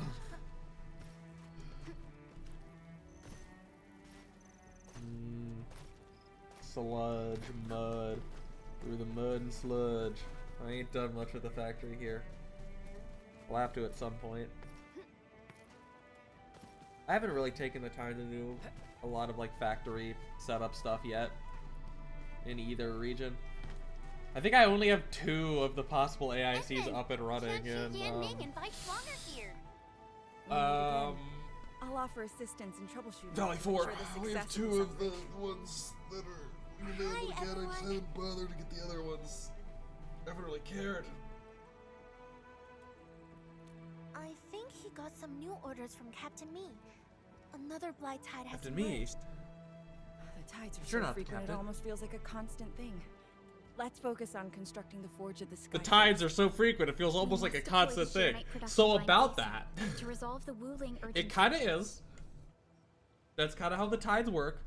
Sludge, mud, through the mud and sludge. I ain't done much with the factory here. I'll have to at some point. I haven't really taken the time to do a lot of like factory setup stuff yet in either region. I think I only have 2 of the possible AICs up and running, and I'll offer assistance in troubleshooting. Valley 4. Sure We have 2 of the ones that are able to get. I just haven't bothered to get the other ones. I haven't really cared. I think he got some new orders from Captain Me. Another Blight Tide has Captain Me? emerged. The tides are Sure so not, frequent Captain. it almost feels like a constant thing. Let's focus on constructing the Forge of the Sky. The tides are so frequent, it feels almost like a constant thing. So about that, To resolve the Wuling urgent it kind of is. That's kind of how the tides work.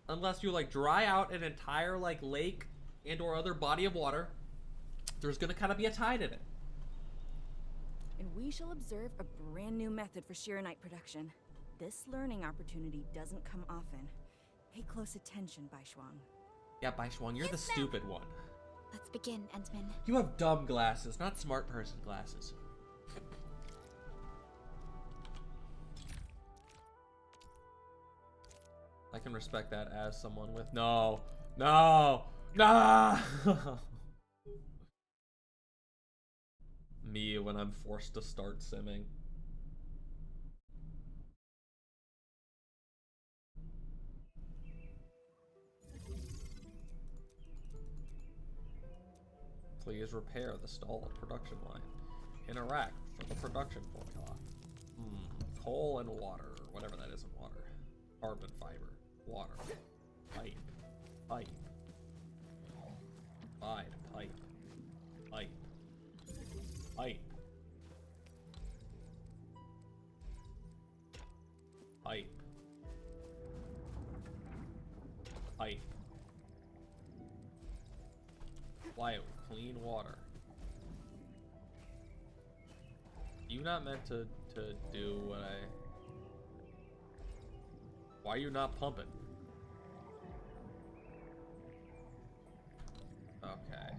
unless you like dry out an entire like lake and or other body of water, there's gonna kind of be a tide in it. And we shall observe a brand new method for Shiranite production. This learning opportunity doesn't come often. Pay close attention, Baishuang. Yeah, Baishuang, you're the stupid one. Let's begin, Entman. You have dumb glasses, not smart person glasses. I can respect that as someone with no. Me when I'm forced to start simming. Please repair the stalled production line. Interact for the production formula. Coal and water, whatever that is in water. Carbon fiber, water, pipe, pipe, pipe, pipe, pipe, pipe, pipe, pipe. Supply it with clean water. You not meant to do what I... Why are you not pumping? Okay.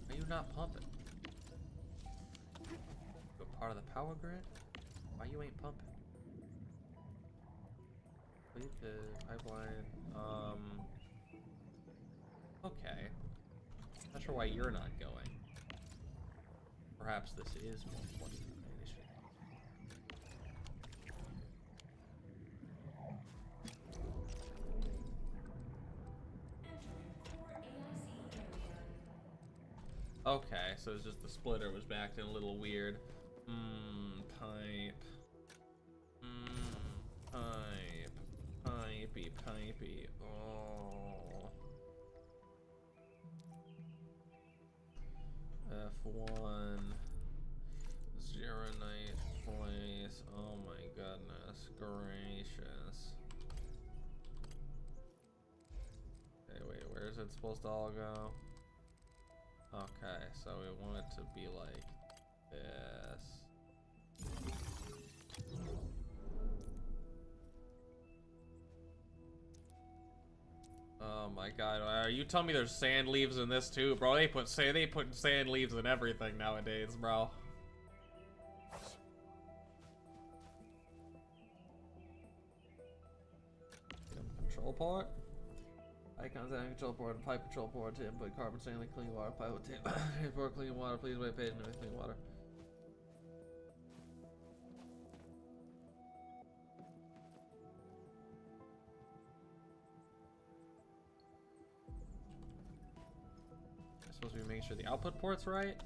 Why are you not pumping? You a part of the power grid? Why you ain't pumping? Complete the pipeline. Okay. Not sure why you're not going. Perhaps this is more important than it should. Okay, so it's just the splitter was acting a little weird. Pipe. Pipey. Oh. F1. Shiranite place. Oh my goodness gracious. Okay, wait, where is it supposed to all go? Okay, so we want it to be like this. Oh my god, are you telling me there's sand leaves in this too, bro? They put sand leaves in everything nowadays, bro. Control port? Icons and control port and pipe control port to input carbon stanley clean water pipe with for clean water, please wait patient with clean water. Supposed to be making sure the output port's right?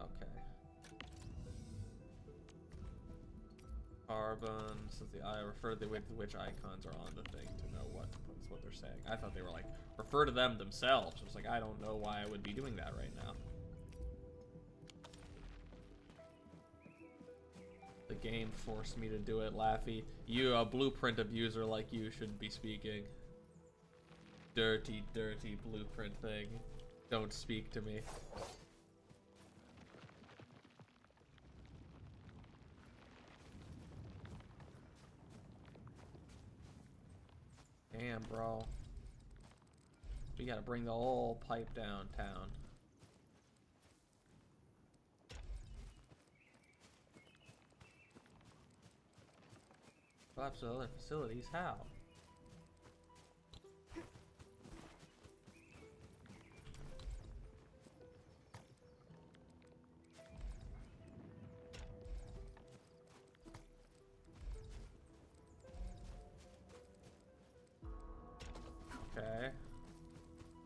Okay. Carbon, since the I refer to which icons are on the thing to know what they're saying. I thought they were like, refer to them themselves. I was like, I don't know why I would be doing that right now. The game forced me to do it, Laffy. You, a blueprint abuser like you, shouldn't be speaking. Dirty, dirty blueprint thing. Don't speak to me. Damn, bro. We gotta bring the whole pipe downtown. Collapse to other facilities? How? Okay.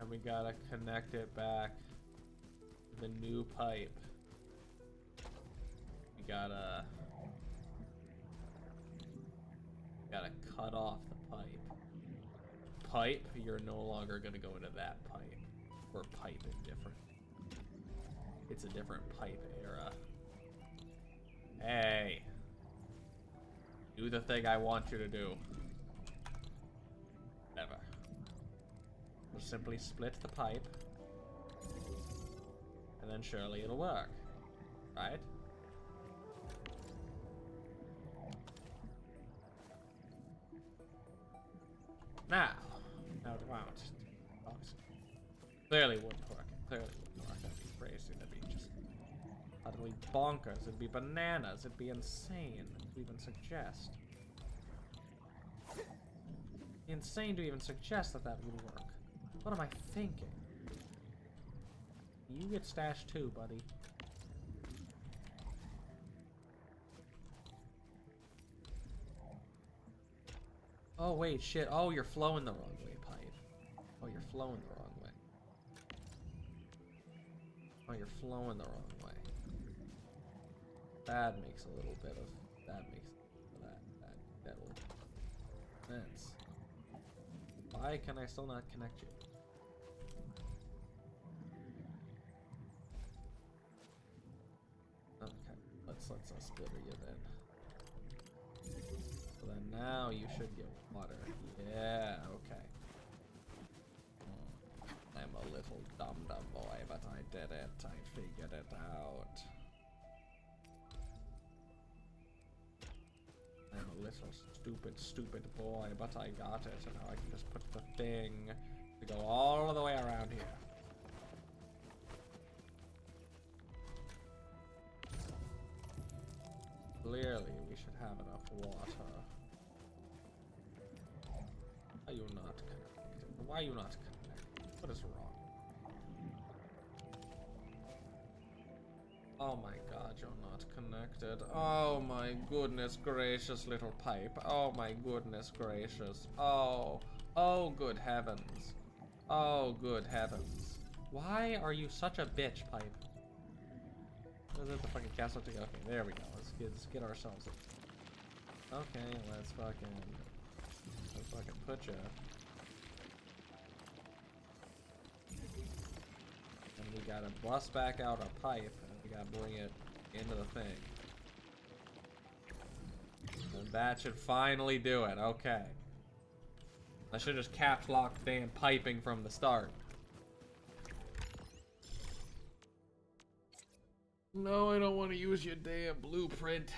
And we gotta connect it back to the new pipe. We gotta cut off the pipe. Pipe, you're no longer gonna go into that pipe. We're piping different. It's a different pipe era. Hey. Do the thing I want you to do. Never. We'll simply split the pipe. And then surely it'll work. Right? Now it won't. Clearly wouldn't work. Clearly wouldn't work. That'd be crazy. That'd be just utterly bonkers. It'd be bananas. It'd be insane to even suggest. Insane to even suggest that that would work. What am I thinking? You get stashed too, buddy. Oh wait, shit. Oh, you're flowing the wrong way, pipe. Oh, you're flowing the wrong way. Oh, you're flowing the wrong way. That makes a little bit of that little sense. Why can I still not connect you? Okay, let's split you then. So then now you should get water. Yeah, okay. I'm a little dumb boy, but I did it. I figured it out. I'm a little stupid boy, but I got it. And now I can just put the thing to go all the way around here. Clearly, we should have enough water. Why are you not connected? Why are you not connected? What is wrong? Oh my god, you're not connected. Oh my goodness gracious, little pipe. Oh my goodness gracious. Oh. Oh, good heavens. Oh, good heavens. Why are you such a bitch, pipe? Is it the fucking castle to go? Okay, there we go. Let's get ourselves a... Okay, let's fucking put ya. And we gotta bust back out a pipe, and we gotta bring it into the thing. And that should finally do it. Okay. I should just caps lock damn piping from the start. No, I don't want to use your damn blueprint.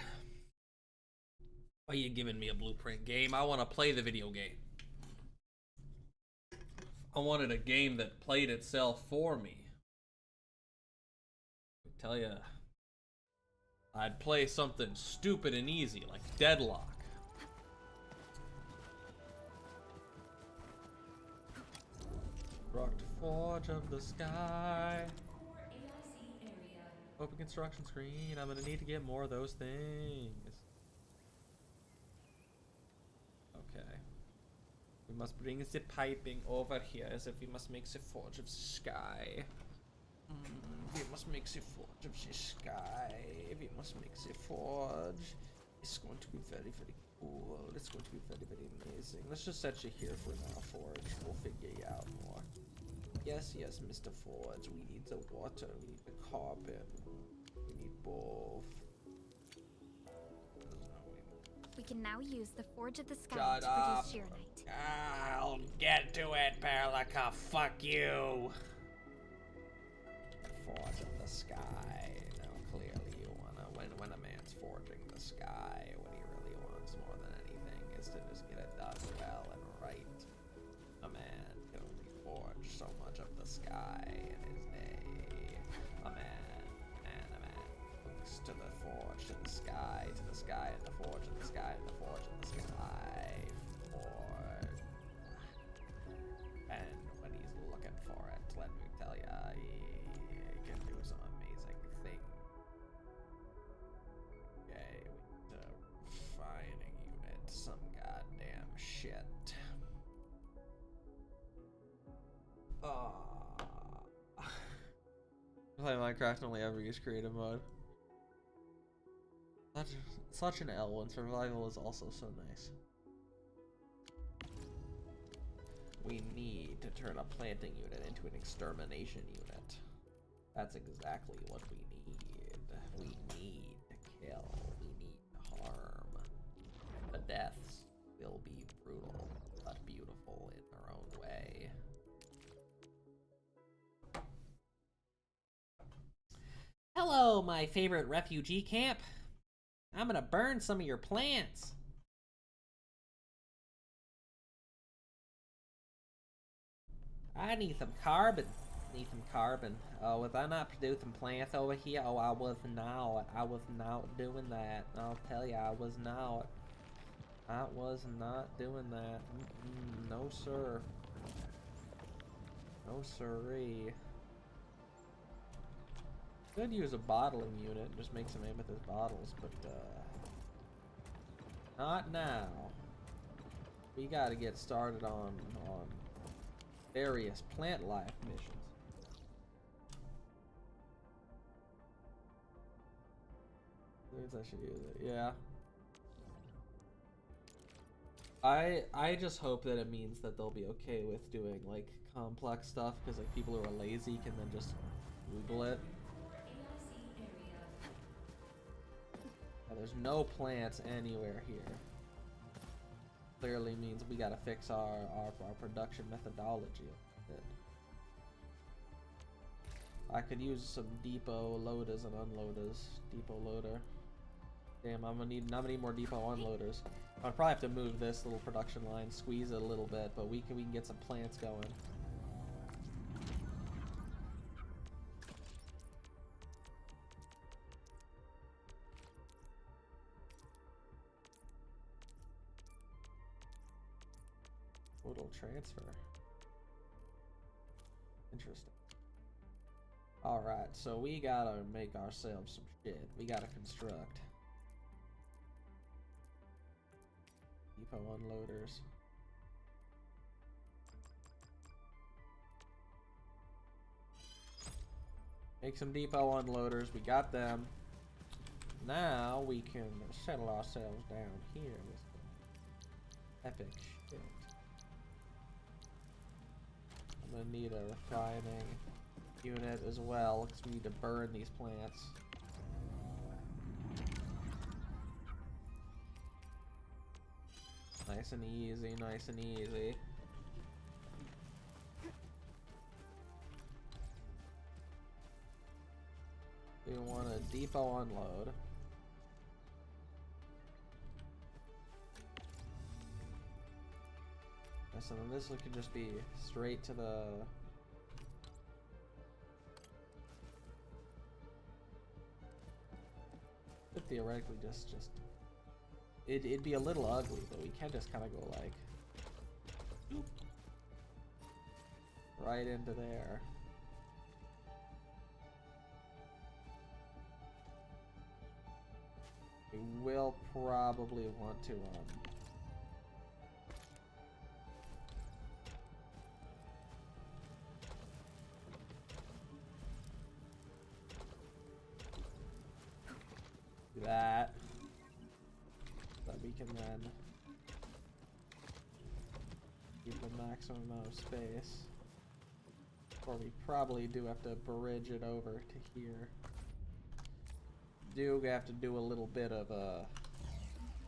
Why are you giving me a blueprint game? I want to play the video game. I wanted a game that played itself for me. I tell ya, I'd play something stupid and easy like Deadlock. Rocked Forge of the Sky. Open construction screen. I'm gonna need to get more of those things. Okay. We must bring the piping over here as if we must make the Forge of the Sky. We must make the Forge of the Sky. We must make the Forge. It's going to be very, very cool. It's going to be very, very amazing. Let's just set you here for now, Forge. We'll figure you out more. Yes, yes, Mr. Forge. We need the water. We need the carpet. We need both. We can now use the Forge of the Sky Shut to up. produce Sheernite. I'll get to it, Perlica. Fuck you. Forge of the Sky. Now, clearly you wanna... When a man's forging the sky, what he really wants more than anything is to just get it done well and right. A man can only forge so much of the sky in his day. A man looks to the forge, to the sky, and the forge, and the sky, and the forge, and the sky. Forge. And when he's looking for it, let me tell ya, he can do some amazing things. Okay, we need a refining unit, some goddamn shit. Play Minecraft and only ever use creative mode. Such an L when survival is also so nice. We need to turn a planting unit into an extermination unit. That's exactly what we need. We need to kill Hello, my favorite refugee camp. I'm gonna burn some of your plants. I need some carbon. Oh, was I not producing plants over here? Oh, I was not. I was not doing that. I'll tell you, I was not. I was not doing that. No, sir. No, sirree. Could use a bottling unit and just make some amethyst bottles, but not now. We gotta get started on various plant life missions. I should use it. Yeah. I just hope that it means that they'll be okay with doing like complex stuff, because like people who are lazy can then just Google it. There's no plants anywhere here. Clearly means we gotta fix our production methodology a bit. I could use some depot loaders and unloaders. Depot loader. Damn, I'm gonna need more depot unloaders. I'll probably have to move this little production line, squeeze it a little bit, but we can get some plants going. Total transfer. Interesting. Alright, so we gotta make ourselves some shit. We gotta construct. Depot unloaders. Make some depot unloaders. We got them. Now we can settle ourselves down here with epic shit. I'm gonna need a refining unit as well, because we need to burn these plants. Nice and easy, nice and easy. We want a depot unload. So then this could just be straight to the... Could theoretically just... It'd be a little ugly, but we can just kind of go like... Boop, right into there. We will probably want to, that, so we can then keep the maximum amount of space, or we probably do have to bridge it over to here. Do have to do a little bit of a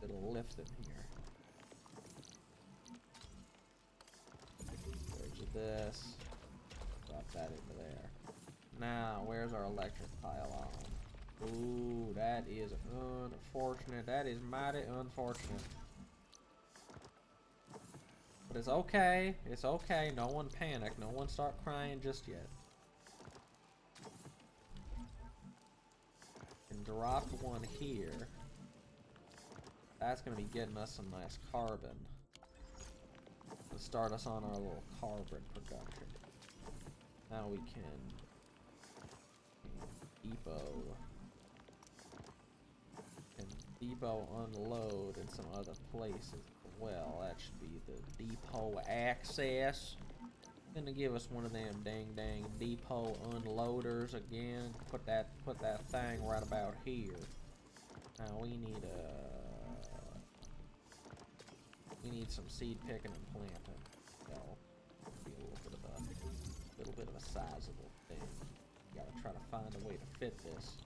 little lift in here. Bridge this, drop that into there. Now, where's our electric pylon? Ooh, that is unfortunate. That is mighty unfortunate. But it's okay. It's okay. No one panic. No one start crying just yet. And drop one here. That's going to be getting us some nice carbon. To start us on our little carbon production. Now we can depot unload in some other places. Well, that should be the depot access. Gonna give us one of them dang depot unloaders again. Put that thing right about here. Now we need some seed picking and planting. That'll be a little bit of a sizable thing. Gotta try to find a way to fit this.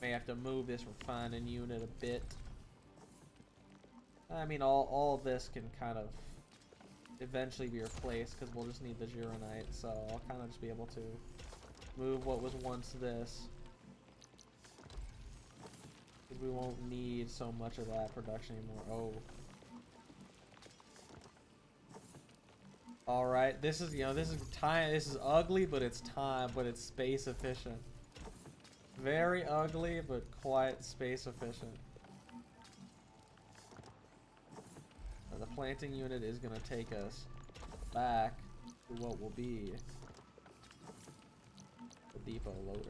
May have to move this refining unit a bit. I mean, all of this can kind of eventually be replaced because we'll just need the Gironite, so I'll kind of just be able to move what was once this We won't need so much of that production anymore. Oh. Alright, this is, you know, this is time, this is ugly, but it's time, but it's space efficient. Very ugly, but quite space efficient. Now, the planting unit is gonna take us back to what will be the depot loader.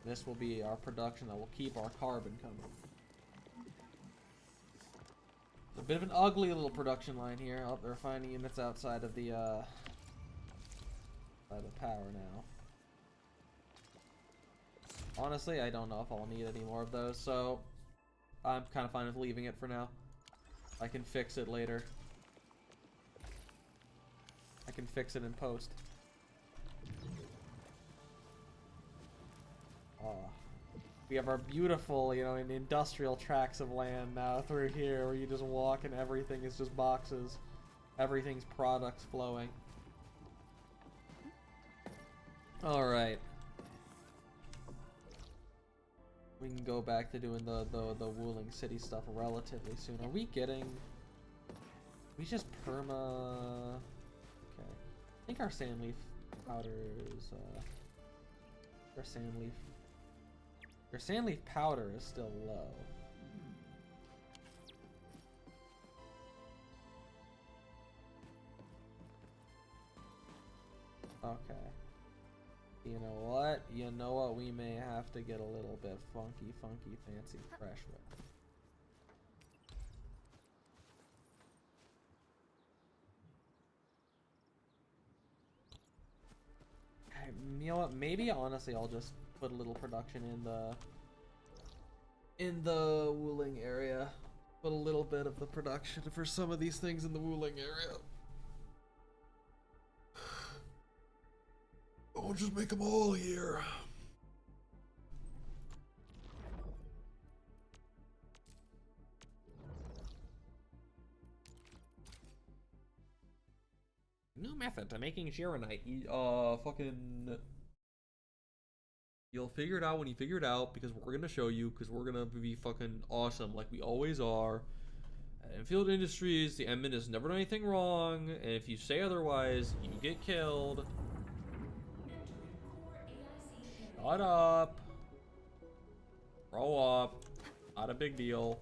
This will be our production that will keep our carbon coming. A bit of an ugly little production line here. Oh, they're finding units outside of the power now. Honestly, I don't know if I'll need any more of those, so I'm kind of fine with leaving it for now. I can fix it later. I can fix it in post. We have our beautiful, you know, industrial tracts of land now through here where you just walk and everything is just boxes. Everything's products flowing. Alright. We can go back to doing the Wuling City stuff relatively soon. Are we getting... We just perma... Okay. I think our sand leaf powder is... Our sand leaf... Your sand leaf powder is still low. Okay. You know what? You know what we may have to get a little bit funky, fancy fresh with. Okay, you know what? Maybe honestly I'll just put a little production in the Wuling area. Put a little bit of the production for some of these things in the Wuling area. I won't just make them all here. New method to making Shiranite. Fucking... You'll figure it out when you figure it out, because we're gonna show you, because we're gonna be fucking awesome, like we always are. At Endfield Industries, the admin has never done anything wrong, and if you say otherwise, you get killed. Shut up. Grow up. Not a big deal.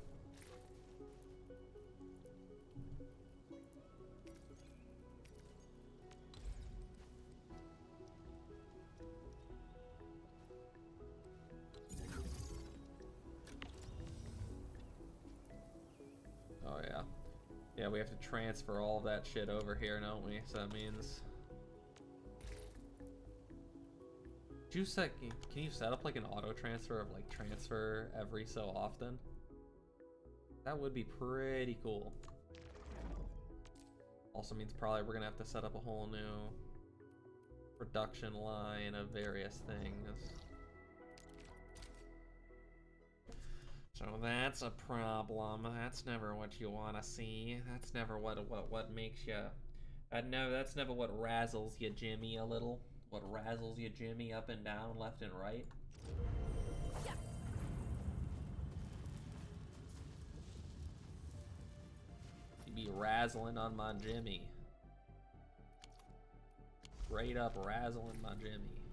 Oh yeah. Yeah, we have to transfer all that shit over here, don't we? So that means... Can you set up like an auto transfer of like transfer every so often? That would be pretty cool. Also means probably we're gonna have to set up a whole new production line of various things. So that's a problem. That's never what you want to see. That's never what makes you. No, that's never what razzles you, Jimmy, a little. What razzles you, Jimmy, up and down, left and right. You be razzling on my Jimmy. Straight up razzling my Jimmy.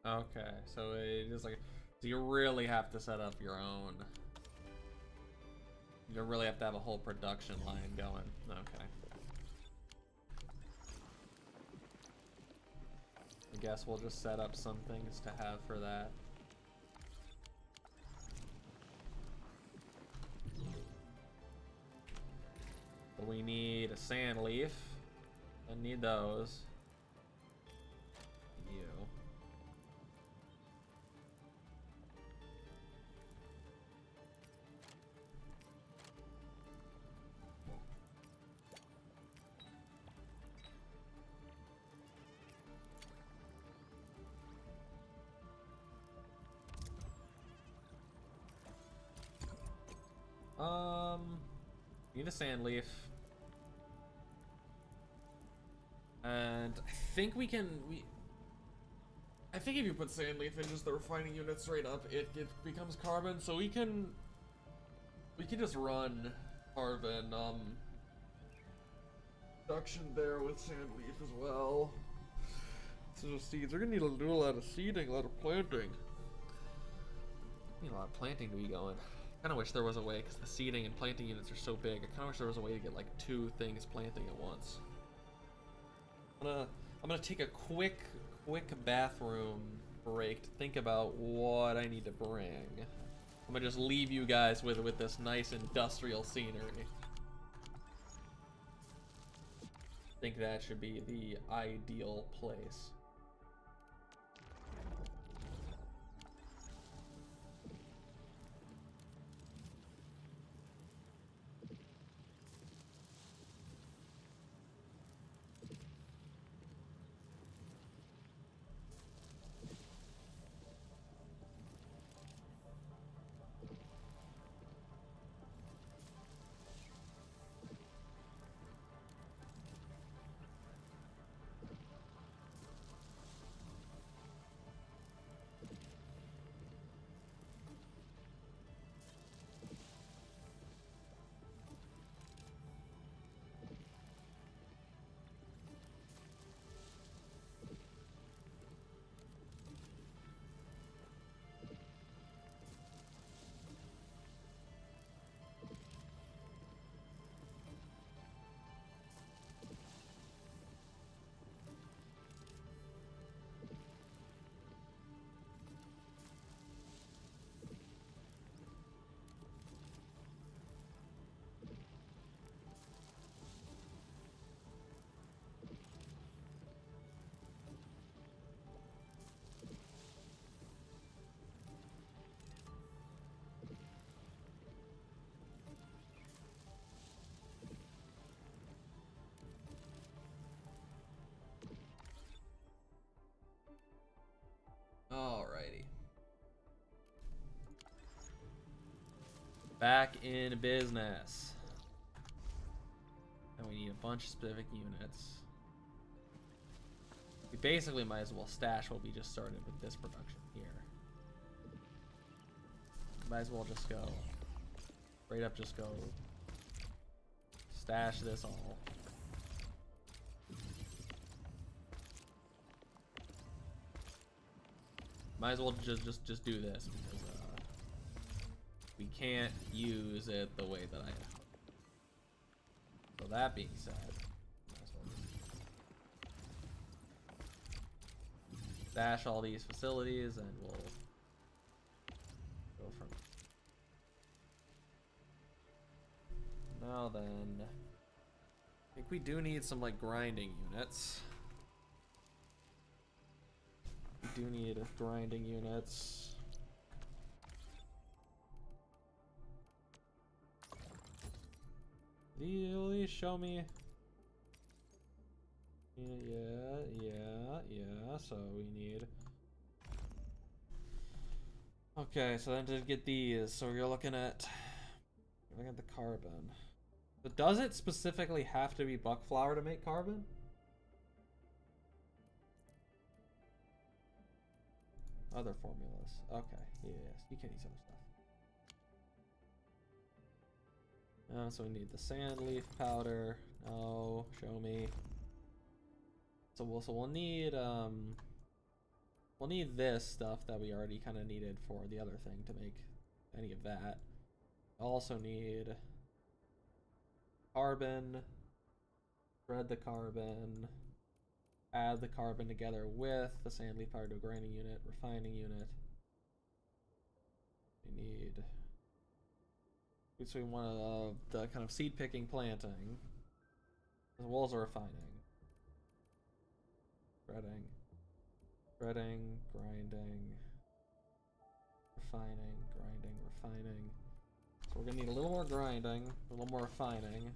Okay, so it is like, so you really have to set up your own. You really have to have a whole production line going. Okay. I guess we'll just set up some things to have for that. So we need a sand leaf. I need those. You. need a sand leaf. And I think we can, I think if you put sand leaf in just the refining unit straight up, it becomes carbon. So we can just run carbon, production there with sand leaf as well. So seeds, we're gonna need to do a lot of seeding, a lot of planting. Need a lot of planting to be going. Kind of wish there was a way, because the seeding and planting units are so big. I kind of wish there was a way to get like 2 things planting at once. I'm gonna take a quick bathroom break to think about what I need to bring. I'm gonna just leave you guys with this nice industrial scenery. I think that should be the ideal place. Alrighty. Back in business. And we need a bunch of specific units. We basically might as well stash what we just started with this production here. Might as well just go. Straight up just go. Stash this all. Might as well just do this because we can't use it the way that I have. So that being said, might as well stash all these facilities and we'll go from now then. I think we do need some like grinding units. We do need grinding units. Will you show me? Yeah. So we need. Okay, so then to get these, so you're looking at the carbon. But does it specifically have to be buck flour to make carbon? Other formulas. Okay, yes, you can use other stuff. So we need the sand leaf powder. No, show me. So we'll need this stuff that we already kind of needed for the other thing to make any of that. Also need carbon. Shred the carbon. Add the carbon together with the sand leaf powder to a grinding unit, refining unit. We need. So we want the kind of seed picking, planting, as well as a refining. Shredding, grinding, refining, grinding, refining. So we're gonna need a little more grinding, a little more refining.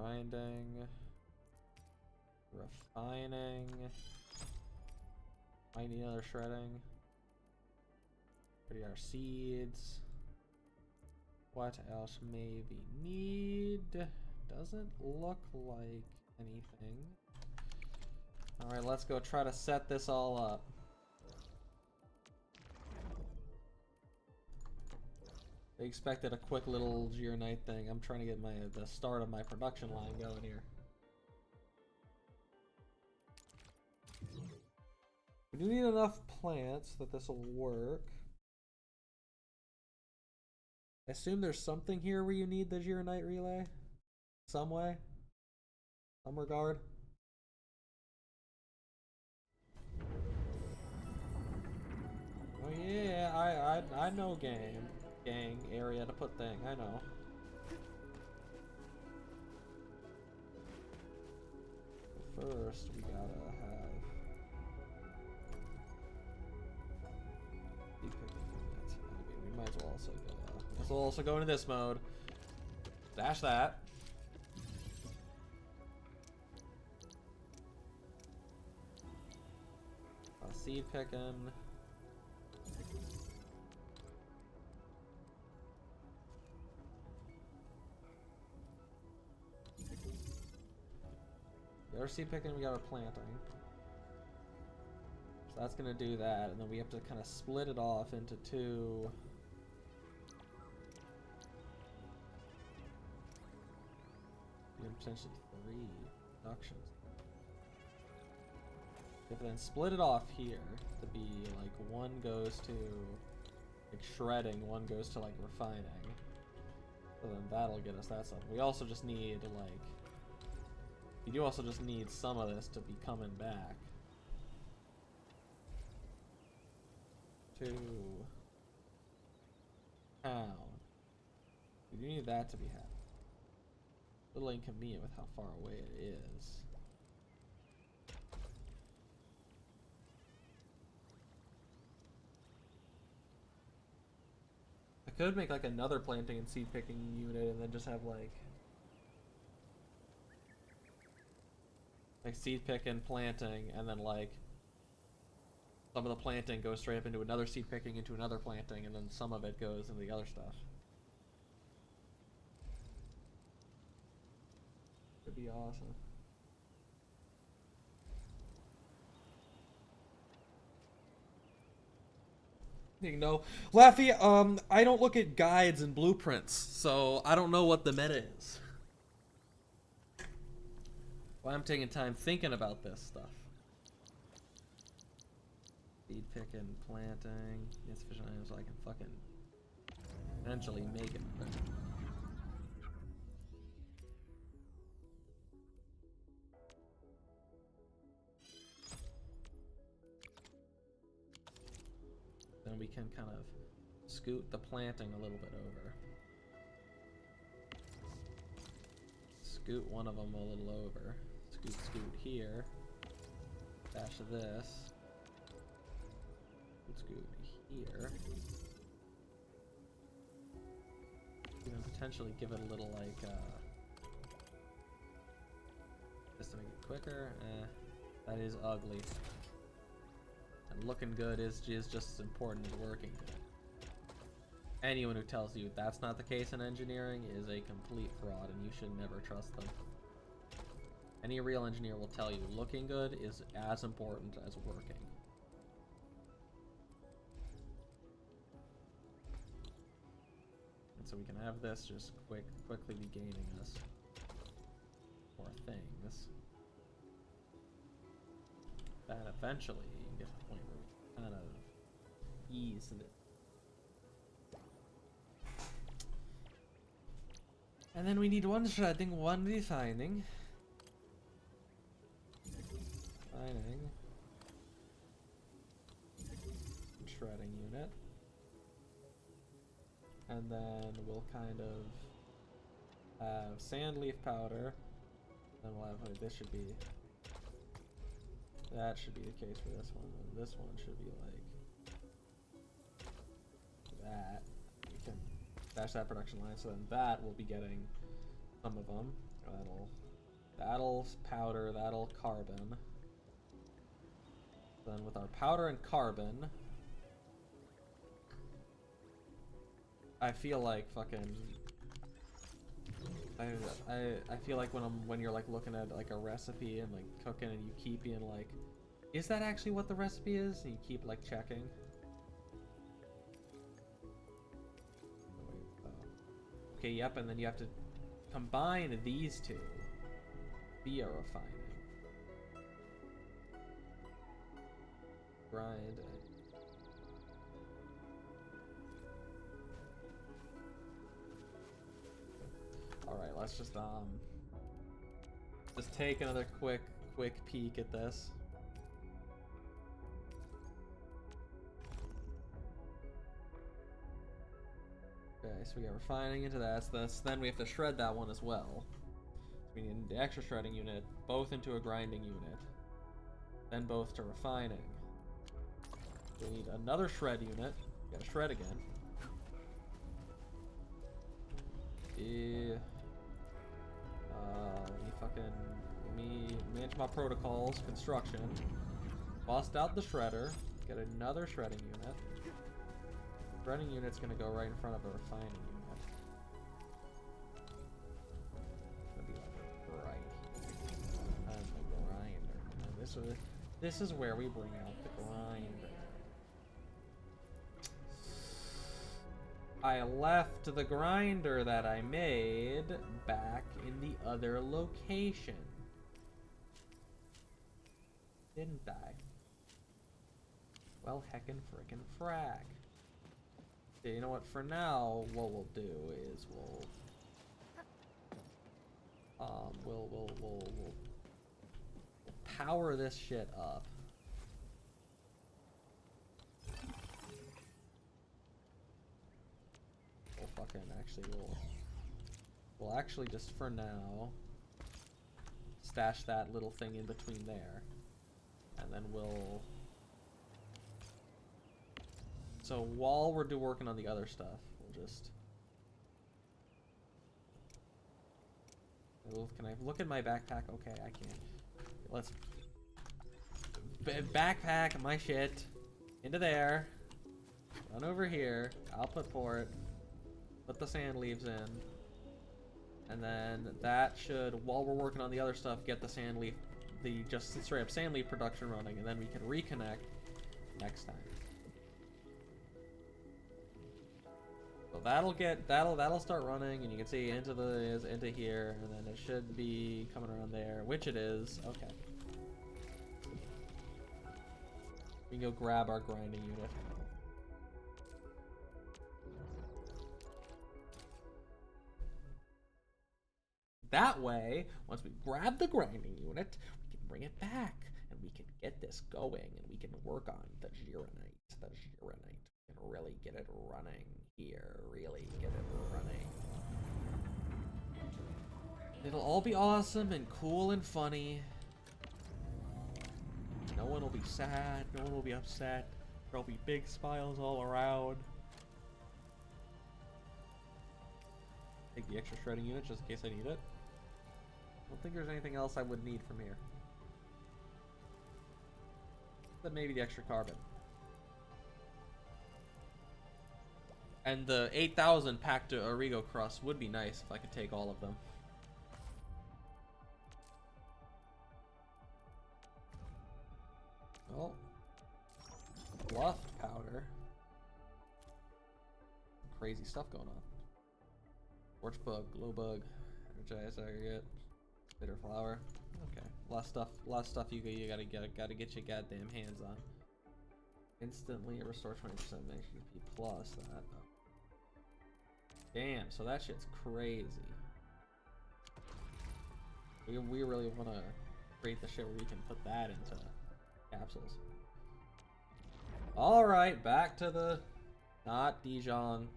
Grinding. Refining. Might need another shredding. Pretty our seeds. What else may we need? Doesn't look like anything. Alright, let's go try to set this all up. They expected a quick little Gearnite thing. I'm trying to get the start of my production line going here. We do need enough plants that this will work. I assume there's something here where you need the Gearnite relay? Some way? Some regard? Oh yeah, I know gang area to put thing, I know. But first we gotta have seed picking units. I mean, we might as well also go into this mode. Dash that. Seed picking. We got our seed picking, we got our planting. So that's gonna do that, and then we have to kind of split it off into two. And potentially 3 productions. If then split it off here to be like one goes to like shredding, one goes to like refining. So then that'll get us that stuff. We also just need like, you do also just need some of this to be coming back to town. We do need that to be happening. A little inconvenient with how far away it is. I could make like another planting and seed picking unit and then just have like seed picking, planting, and then like some of the planting goes straight up into another seed picking, into another planting, and then some of it goes into the other stuff. Could be awesome. You know, Laffy, I don't look at guides and blueprints, so I don't know what the meta is. Well, I'm taking time thinking about this stuff. Seed picking, planting, insufficient items so I can fucking eventually make it. Then we can kind of scoot the planting a little bit over. Scoot one of them a little over. Scoot here. Dash this. Scoot here. Even potentially give it a little like just to make it quicker. That is ugly. And looking good is just as important as working good. Anyone who tells you that's not the case in engineering is a complete fraud, and you should never trust them. Any real engineer will tell you looking good is as important as working. And so we can have this just quickly be gaining us more things. And eventually you can get to the point where we kind of ease it. And then we need one shredding, one refining. Shredding unit. And then we'll kind of have sand leaf powder. Then we'll have, this should be, that should be the case for this one. And this one should be like that. We can dash that production line, so then that will be getting some of them. That'll powder, that'll carbon. Then with our powder and carbon, I feel like fucking. I feel like when you're like looking at like a recipe and like cooking and you keep being like, is that actually what the recipe is? And you keep like checking. Okay, yep, and then you have to combine these two via refining. Grind. Alright, let's just take another quick peek at this. Okay, so we got refining into that. So then we have to shred that one as well. So we need the extra shredding unit, both into a grinding unit, then both to refining. We need another shred unit. We gotta shred again. Let me manage my protocols. Construction. Bust out the shredder. Get another shredding unit. The shredding unit's gonna go right in front of a refining unit. It's gonna be like right here. And the grinder. And this is where we bring out the grinder. I left the grinder that I made back in the other location. Didn't I? Well, heckin' frickin' frack. Okay, you know what? For now, what we'll do is we'll power this shit up. We'll actually just for now stash that little thing in between there, and then we'll. So while we're working on the other stuff, we'll just. Can I look at my backpack? Okay, I can. Let's backpack my shit into there. Run over here. Output port. Put the sand leaves in, and then that should, while we're working on the other stuff, get the sand leaf, the just straight up sand leaf production running, and then we can reconnect next time. So that'll start running, and you can see into here, and then it should be coming around there, which it is. Okay. We can go grab our grinding unit. That way, once we grab the grinding unit, we can bring it back, and we can get this going, and we can work on the Gironite. We can really get it running here, really get it running. It'll all be awesome and cool and funny. No one will be sad, no one will be upset. There'll be big smiles all around. Take the extra shredding unit just in case I need it. I don't think there's anything else I would need from here. But maybe the extra carbon. And the 8,000 packed to Origo crust would be nice if I could take all of them. Well, fluffed powder. Crazy stuff going on. Torch bug, glow bug, energized aggregate. Bitter flower. Okay. A lot of stuff you gotta get your goddamn hands on. Instantly restore 20% HP plus that. Oh. Damn, so that shit's crazy. We really wanna create the shit where we can put that into capsules. Alright, back to the not Dijon.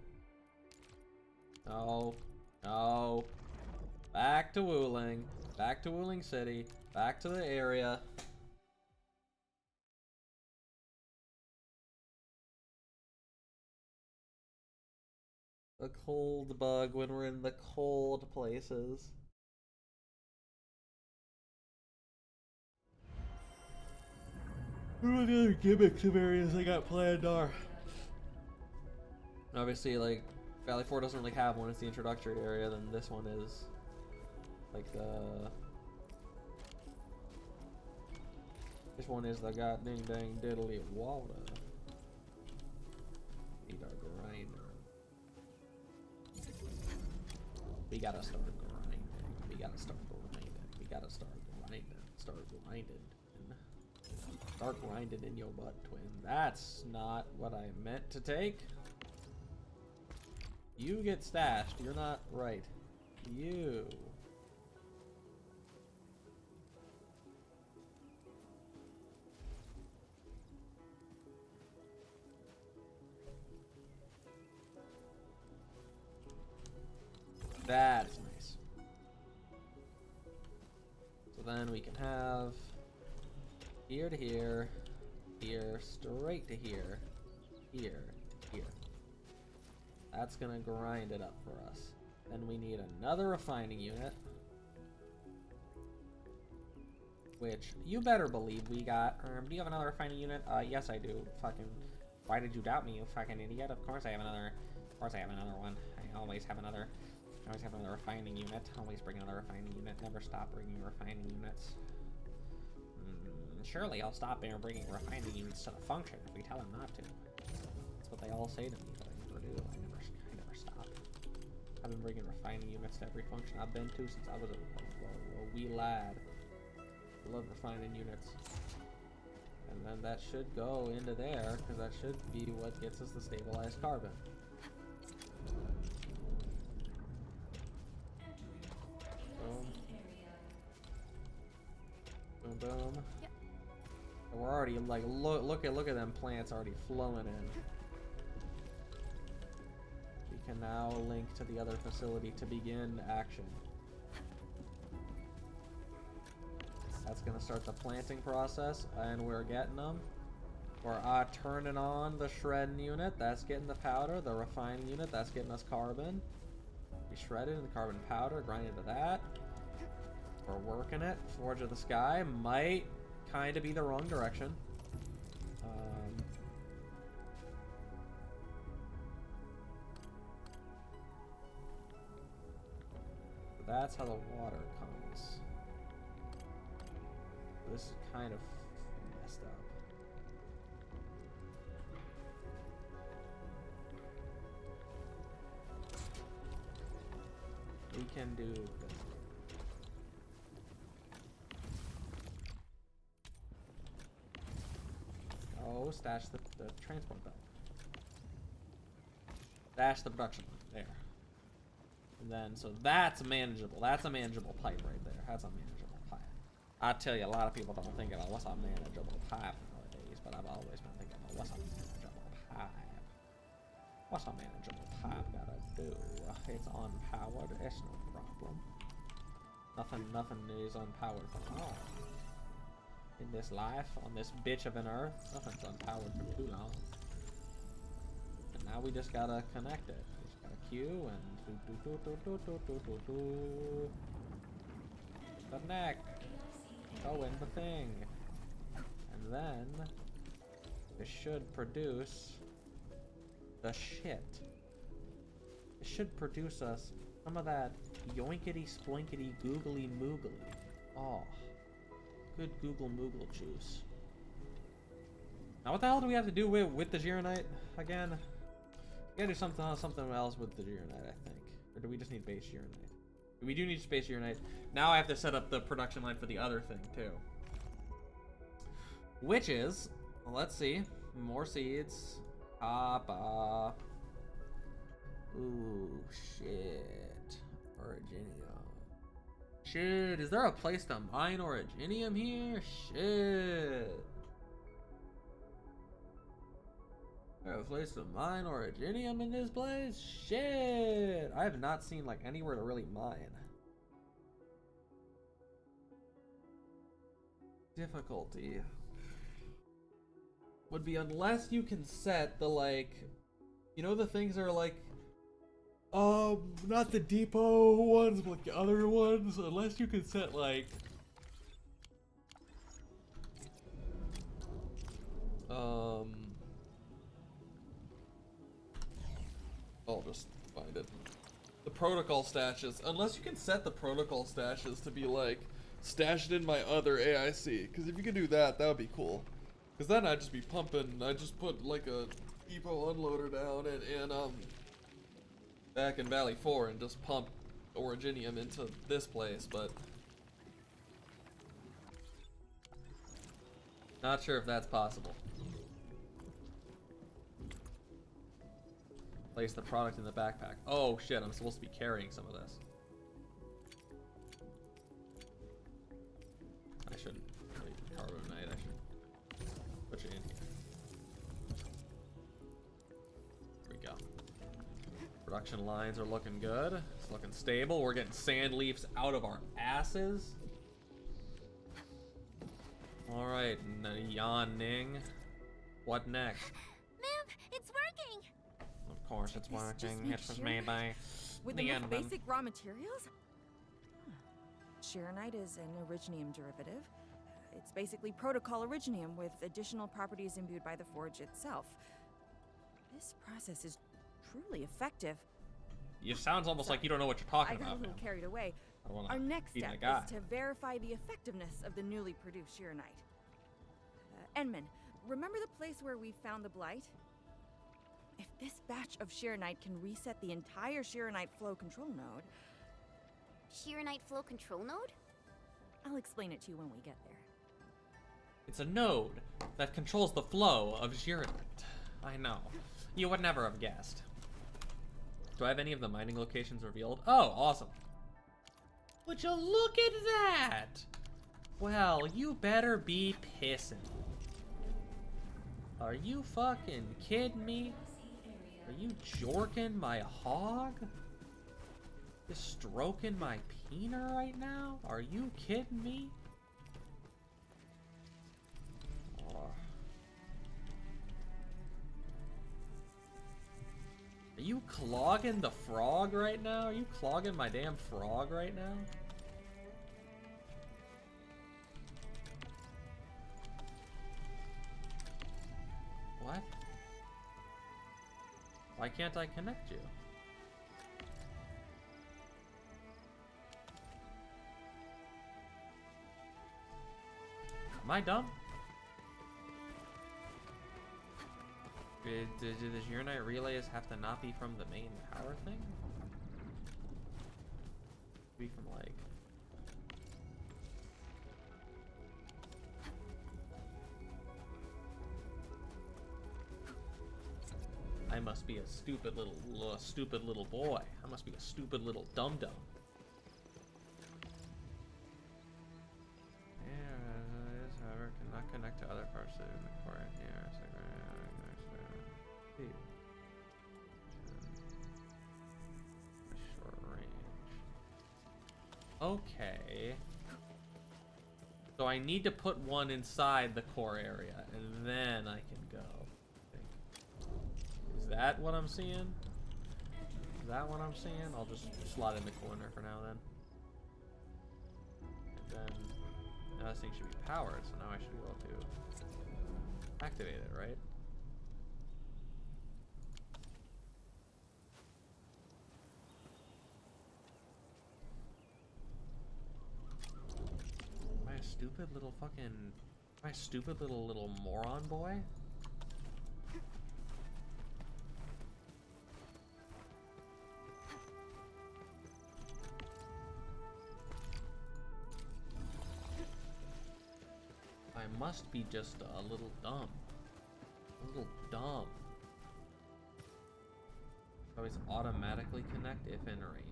No. No. Back to Wuling. Back to Wuling City. Back to the area. A cold bug when we're in the cold places. What other gimmicks of areas I got planned are? Obviously, like, Valley 4 doesn't really have one. It's the introductory area. Then this one is like the. This one is the god ding dang diddly water. Need our grinder. We gotta start grinding. We gotta start grinding. We gotta start grinding. Start grinding. Start grinding in your butt, twin. That's not what I meant to take. You get stashed. You're not right. You. That's nice. So then we can have here to here, here, straight to here, here, here. That's gonna grind it up for us. Then we need another refining unit. Which, you better believe we got. Do you have another refining unit? Yes I do. Fucking, why did you doubt me, you fucking idiot? Of course I have another, one. I always have another refining unit. Always bring another refining unit. Never stop bringing refining units. Surely I'll stop bringing refining units to the function if we tell them not to. That's what they all say to me, but I never do. I never stop. I've been bringing refining units to every function I've been to since I was a wee lad. I love refining units. And then that should go into there, because that should be what gets us the stabilized carbon. Boom. Boom, boom. Yep. And we're already like look at them plants already flowing in. We can now link to the other facility to begin action. That's gonna start the planting process, and we're getting them. We're turning on the shredding unit. That's getting the powder. The refining unit. That's getting us carbon. We shredded the carbon powder. Grind into that. We're working it. Forge of the Sky might kind of be the wrong direction. That's how the water comes. This is kind of messed up. We can do this. Oh, stash the transport belt. Stash the production line. There. And then, so that's manageable. That's a manageable pipe right there. That's a manageable pipe. I tell you, a lot of people don't think about what's a manageable pipe nowadays, but I've always been thinking about what's a manageable pipe. What's a manageable pipe gotta do? It's unpowered. It's no problem. Nothing is unpowered for long. In this life, on this bitch of an earth, nothing's unpowered for too long. And now we just gotta connect it. We just gotta queue and connect. Go in the thing. And then it should produce the shit. It should produce us some of that yoinkity sploinkity googly moogly. Oh. Good Google Moogle juice. Now what the hell do we have to do with the Gironite again? We gotta do something else with the Gironite, I think. Or do we just need base Gironite? We do need space Gironite. Now I have to set up the production line for the other thing too. Which is, well, let's see. More seeds. Papa. Ooh, shit. Originium. Shit, is there a place to mine Originium here? Shit. Is there a place to mine Originium in this place? Shit. I have not seen like anywhere to really mine. Difficulty would be unless you can set the like, you know, the things are like Not the depot ones, but like the other ones, unless you can set like I'll just find it. The protocol stashes, unless you can set the protocol stashes to be like stashed in my other AIC, because if you can do that, that would be cool. Because then I'd just be pumping. I just put like a depot unloader down and back in Valley 4 and just pump Originium into this place, but not sure if that's possible. Place the product in the backpack. Oh shit, I'm supposed to be carrying some of this. I shouldn't. Carbonite, I should put you in here. There we go. Production lines are looking good. It's looking stable. We're getting sand leaves out of our asses. Alright, Yanning. What next? Ma'am, it's working! Of course it's working. It was made by with the the most Endman. basic raw materials? Chironite is an originium derivative. It's basically protocol originium with additional properties imbued by the forge itself. This process is truly effective. It sounds almost like you don't know what you're talking I got about. a little man. carried away. I don't wanna Our next be that step guy. is to verify the effectiveness of the newly produced Chironite. Enman, remember the place where we found the blight? If this batch of Chironite can reset the entire Chironite flow control node... Chironite flow control node? I'll explain it to you when we get there. It's a node that controls the flow of Chironite. I know. You would never have guessed. Do I have any of the mining locations revealed? Oh, awesome. Would you look at that? Well, you better be pissing. Are you fucking kidding me? Are you jorking my hog? Just stroking my peener right now? Are you kidding me? Oh. Are you clogging the frog right now? Are you clogging my damn frog right now? What? Why can't I connect you? Am I dumb? Do the Chironite relays have to not be from the main power thing? Be from like... I must be a stupid little boy. I must be a stupid little dum-dum. However, cannot connect to other parts of the core. Short range. Okay. So I need to put one inside the core area, and then I can go. Is that what I'm seeing? Is that what I'm seeing? I'll just slot in the corner for now then. And then now this thing should be powered, so now I should be able to activate it, right? Am I a stupid little fucking... Am I a stupid little moron boy? I must be just a little dumb. A little dumb. Always automatically connect if in rain.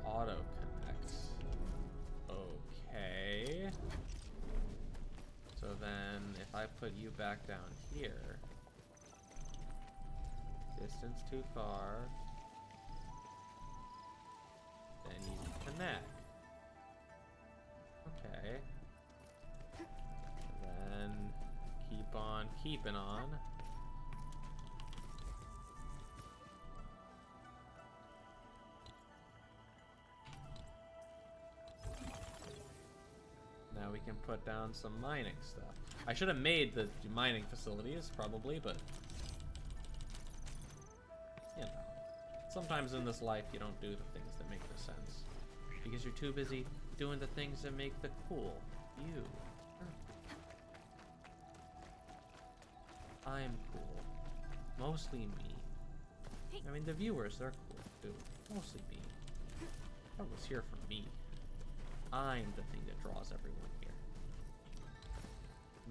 Auto connect. Okay. So then if I put you back down here, distance too far, then you connect. Okay. Then keep on keeping on. Now we can put down some mining stuff. I should have made the mining facilities, probably, but you know, sometimes in this life you don't do the things that make the sense because you're too busy doing the things that make the cool you. I'm cool. Mostly me. I mean, the viewers, they're cool too. Mostly me. Everyone's here for me. I'm the thing that draws everyone here.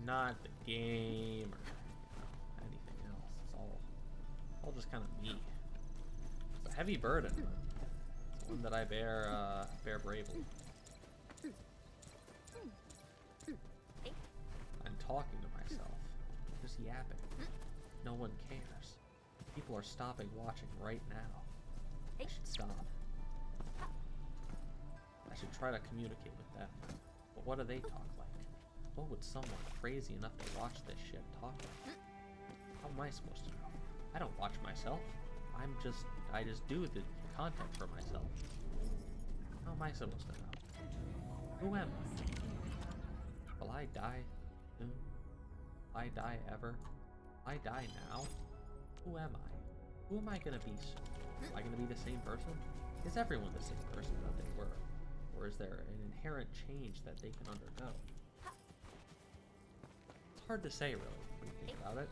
Not the game or anything else. It's all just kind of me. It's a heavy burden. It's one that I bear bravely. I'm talking to myself. Just yapping. No one cares. People are stopping watching right now. I should stop. I should try to communicate with them. But what do they talk like? What would someone crazy enough to watch this shit talk like? How am I supposed to know? I don't watch myself. I just do the content for myself. How am I supposed to know? Who am I? Will I die soon? Will I die ever? Will I die now? Who am I? Who am I gonna be soon? Am I gonna be the same person? Is everyone the same person that they were? Or is there an inherent change that they can undergo? It's hard to say, really, when you think about it.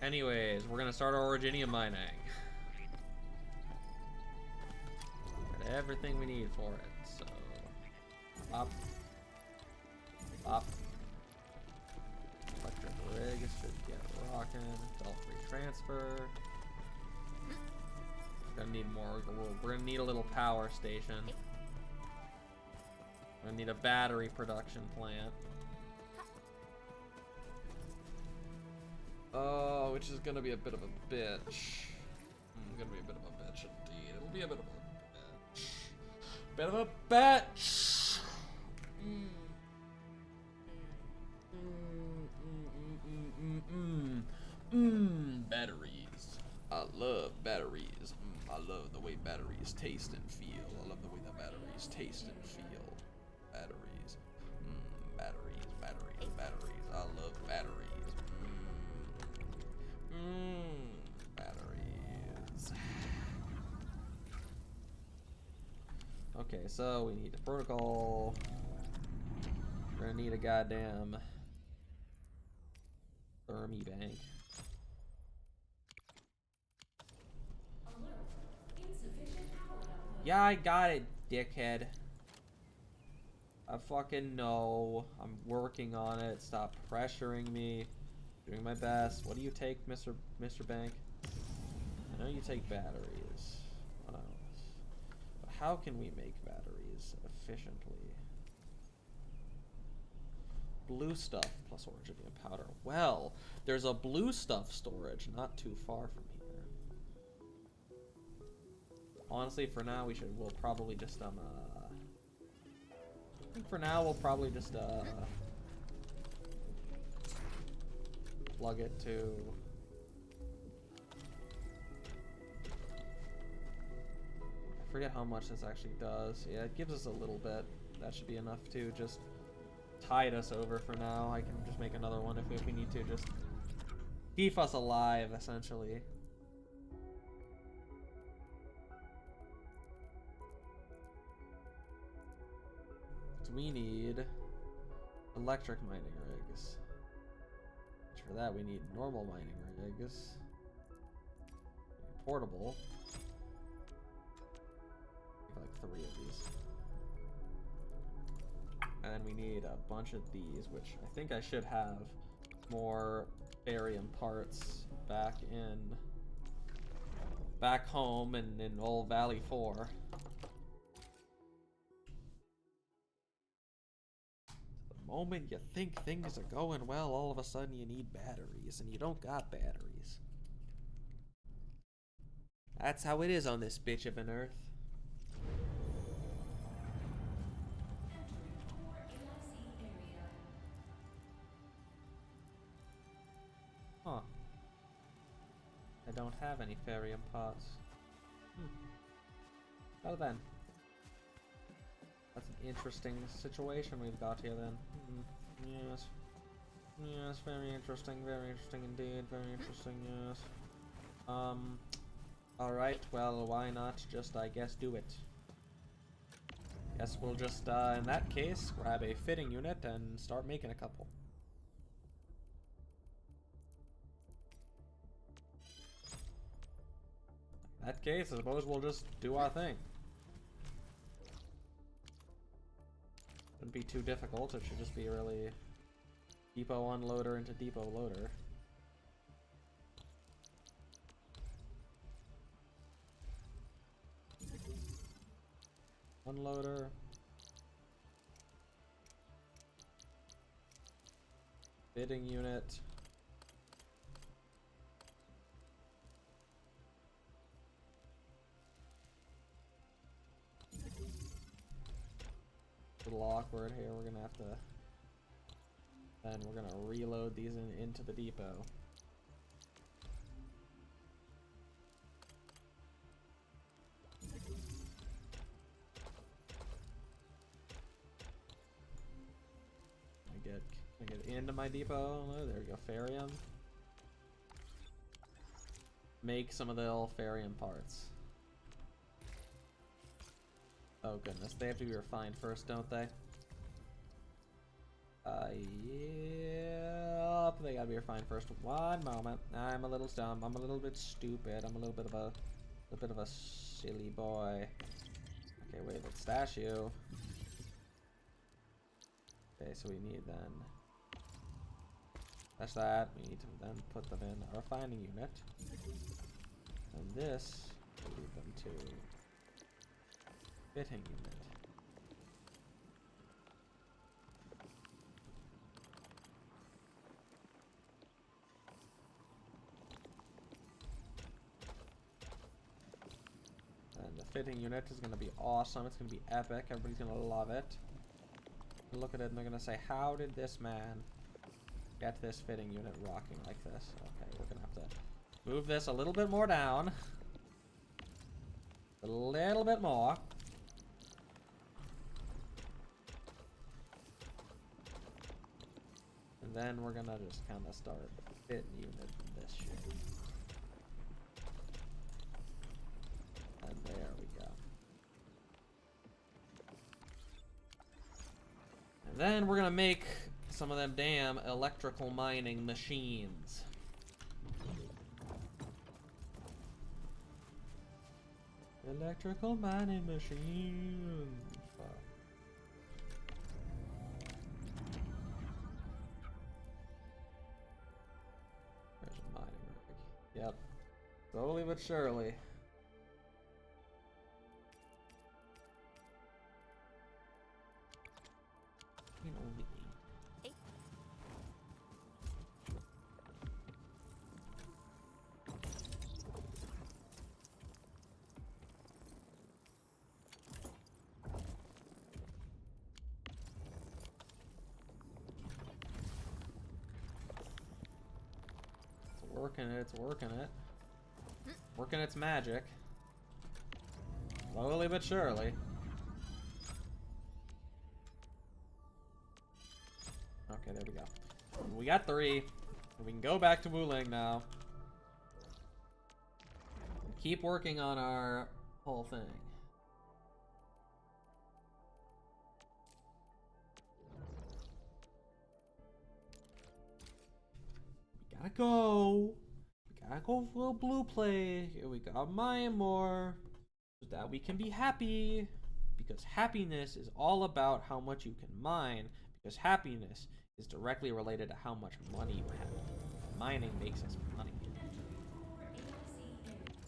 Anyways, we're gonna start our Originium mining. Got everything we need for it, so... Pop. Pop. Electric rig should get rocking. Belt-free transfer. We're gonna need more. We're gonna need a little power station. We're gonna need a battery production plant. Oh, which is gonna be a bit of a bitch. Gonna be a bit of a bitch indeed. It'll be a bit of a bitch. Bit of a bitch. Batteries. I love batteries. I love the way batteries taste and feel. I love the way the batteries taste and feel. Batteries. Batteries, batteries, batteries. I love batteries. Batteries. Okay, so we need a protocol. We're gonna need a goddamn Thermi bank. Yeah, I got it, dickhead. I fucking know. I'm working on it. Stop pressuring me. Doing my best. What do you take, Mr. Bank? I know you take batteries. What else? But how can we make batteries efficiently? Blue stuff plus Originium powder. Well, there's a blue stuff storage not too far from here. Honestly, for now we'll probably just I think for now we'll probably just plug it to I forget how much this actually does. Yeah, it gives us a little bit. That should be enough to just tide us over for now. I can just make another one if we need to, just keep us alive essentially. We need electric mining rigs. For that we need normal mining rigs. Portable. Like 3 of these. And then we need a bunch of these, which I think I should have more barium parts back home and in Old Valley 4. Moment you think things are going well, all of a sudden you need batteries, and you don't got batteries. That's how it is on this bitch of an earth. don't have any Farium pots. Well then. That's an interesting situation we've got here then. Yes. Yes, very interesting indeed, very interesting, yes. Alright, well, why not just, I guess, do it? Guess we'll just, in that case, grab a fitting unit and start making a couple. In that case, I suppose we'll just do our thing. Shouldn't be too difficult, it should just be really depot unloader into depot loader. Unloader. Bidding unit. A little awkward here, we're gonna have to, then we're gonna reload these into the depot. Can I get into my depot? Oh, there we go, Farium. Make some of the Elfarium parts. Oh goodness, they have to be refined first, don't they? Yep, they gotta be refined first. One moment, I'm a little dumb. I'm a little bit stupid. I'm a little bit of a silly boy. Okay, wait, let's stash you. Okay, so we need then. That's that. We need to then put them in our refining unit. And this, we lead them to fitting unit. And the fitting unit is going to be awesome. It's going to be epic. Everybody's going to love it. Look at it and they're going to say, how did this man get this fitting unit rocking like this? Okay, we're going to have to move this a little bit more down. A little bit more. And then we're gonna just kind of start fitting unit this shit. And there we go. And then we're gonna make some of them damn electrical mining machines. Electrical mining machines. There's a mining rig. Yep. Slowly but surely. You know, it's working it. Working its magic. Slowly but surely. Okay, there we go. We got 3. We can go back to Wuling now. Keep working on our whole thing. We gotta go. We gotta go for a blue play. We gotta mine more. So that we can be happy. Because happiness is all about how much you can mine. Because happiness is directly related to how much money you have. Mining makes us money.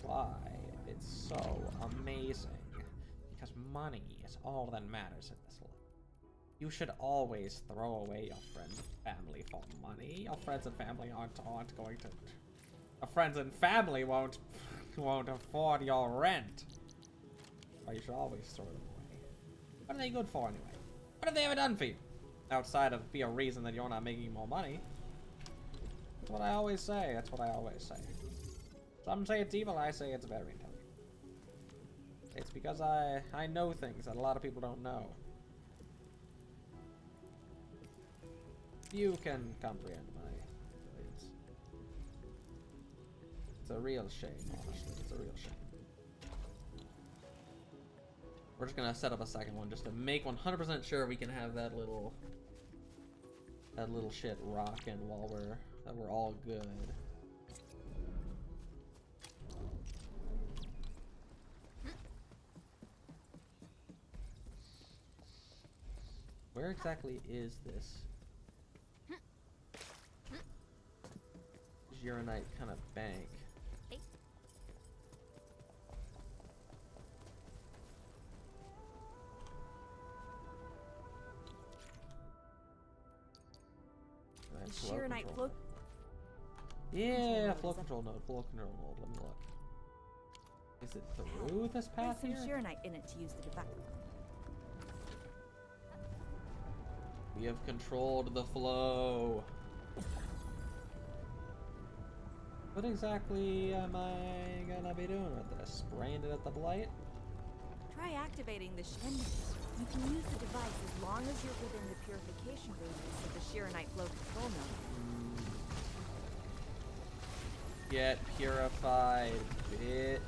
Why? It's so amazing. Because money is all that matters in this life. You should always throw away your friends and family for money. Your friends and family aren't going to. Your friends and family won't afford your rent. Or you should always throw them away. What are they good for anyway? What have they ever done for you? Outside of be a reason that you're not making more money. That's what I always say. That's what I always say. Some say it's evil, I say it's very intelligent. It's because I know things that a lot of people don't know. Few can comprehend my ways. It's a real shame, honestly. It's a real shame. We're just gonna set up a second one just to make 100% sure we can have that little shit rocking while we're all good. Where exactly is this Uranite kind of bank? The Sheeranite flow. Yeah, flow control node. Flow control node. Let me look. Is it through this path There's some here? Sheeranite in it to use the device. We have controlled the flow. What exactly am I gonna be doing with this? Spraying it at the blight? Try activating the You can use the device as long as you're within the purification radius of the Sheeranite flow control node. Get purified, bitch.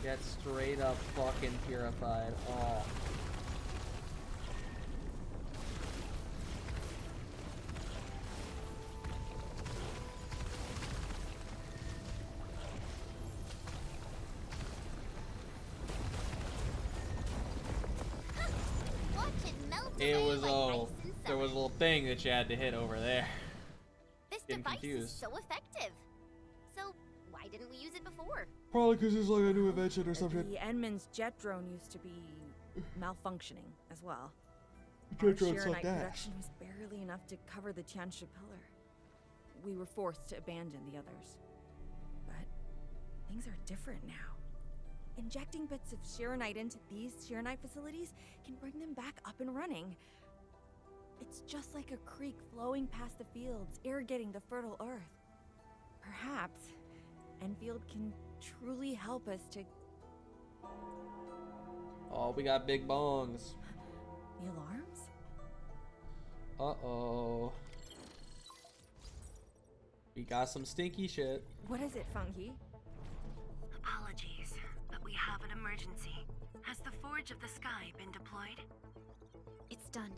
Get straight up fucking purified. Oh. It was there was a little thing that you had to hit over there. This Getting device confused. is so effective. So why didn't we use it before? Probably because it's like a new invention or something. The Enman's jet drone used to be malfunctioning as well. The jet drone Our sucked Sheeranite ass. production was barely enough to cover the Tiansha pillar. We were forced to abandon the others. But things are different now. Injecting bits of Sheeranite into these Sheeranite facilities can bring them back up and running. It's just like a creek flowing past the fields, irrigating the fertile earth. Perhaps Endfield can truly help us to... Oh, we got big bongs. The alarms? Uh-oh. We got some stinky shit. What is it, Funky? Apologies, but we have an emergency. Has the Forge of the Sky been deployed? It's done.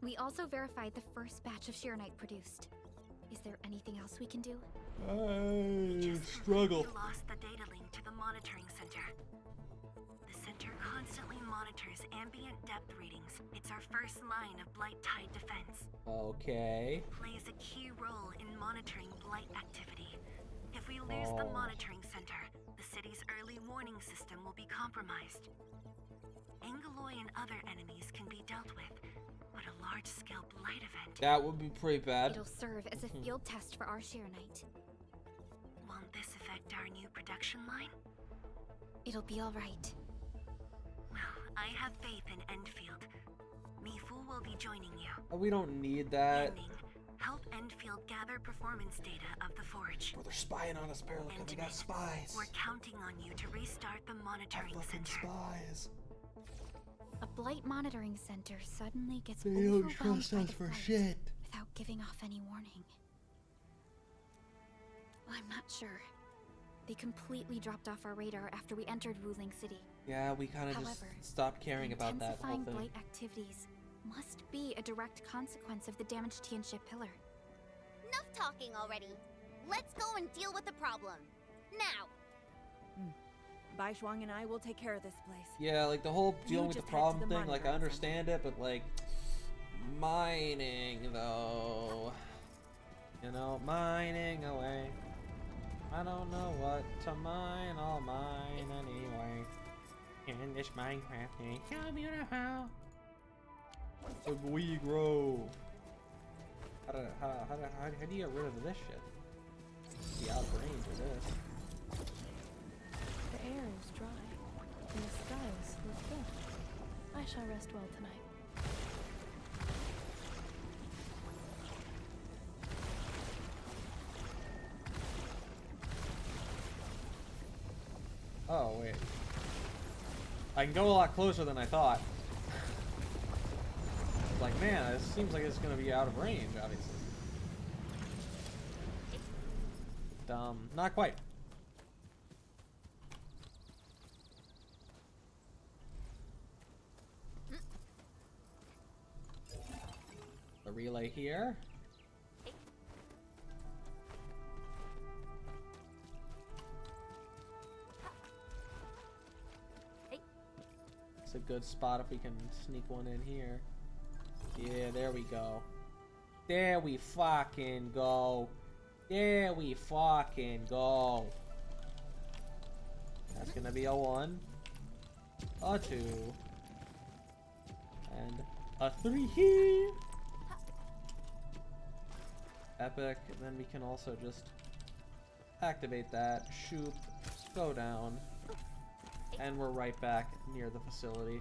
We also verified the first batch of Sheeranite produced. Is there anything else we can do? I struggle. We lost the data link to the monitoring center. The center constantly monitors ambient depth readings. It's our first line of blight tide defense. Okay. Plays a key role in monitoring blight activity. If we lose the monitoring center, the city's early warning system will be compromised. Angeloy and other enemies can be dealt with, but a large-scale blight event... That would be pretty bad. It'll serve as a field test for our Sheeranite. Won't this affect our new production line? It'll be all right. Well, I have faith in Endfield. Mifu will be joining you. We don't need that. Ending. Help Endfield gather performance data of the Forge. Bro, they're spying on us, Paralica. We got spies. We're counting on you to restart the monitoring center. Spies. A blight monitoring center suddenly gets They don't overwhelmed trust by us the for blight shit. without giving off any warning. I'm not sure. They completely dropped off our radar after we entered Wuling City. Yeah, we kind of just However, stopped caring about that whole intensifying thing. blight activities must be a direct consequence of the damaged Tianxia pillar. Enough talking already. Let's go and deal with the problem. Now. Bai Shuang and I will take care of this place. Yeah, like the whole dealing with the just head to problem the thing, like I monitoring understand it, but like mining though. You know, mining away. I don't know what to mine, I'll mine anyway. In this Minecraft game, so beautiful. So we grow. How do you get rid of this shit? Be out of range of this. The air is dry, and the skies look good. I shall rest well tonight. I can go a lot closer than I thought. Like, man, it seems like it's gonna be out of range, obviously. Not quite. The relay here. It's a good spot if we can sneak one in here. Yeah, there we go. There we fucking go. There we fucking go. That's gonna be a 1, a 2, and a 3. Epic. And then we can also just activate that, shoot, go down, and we're right back near the facility.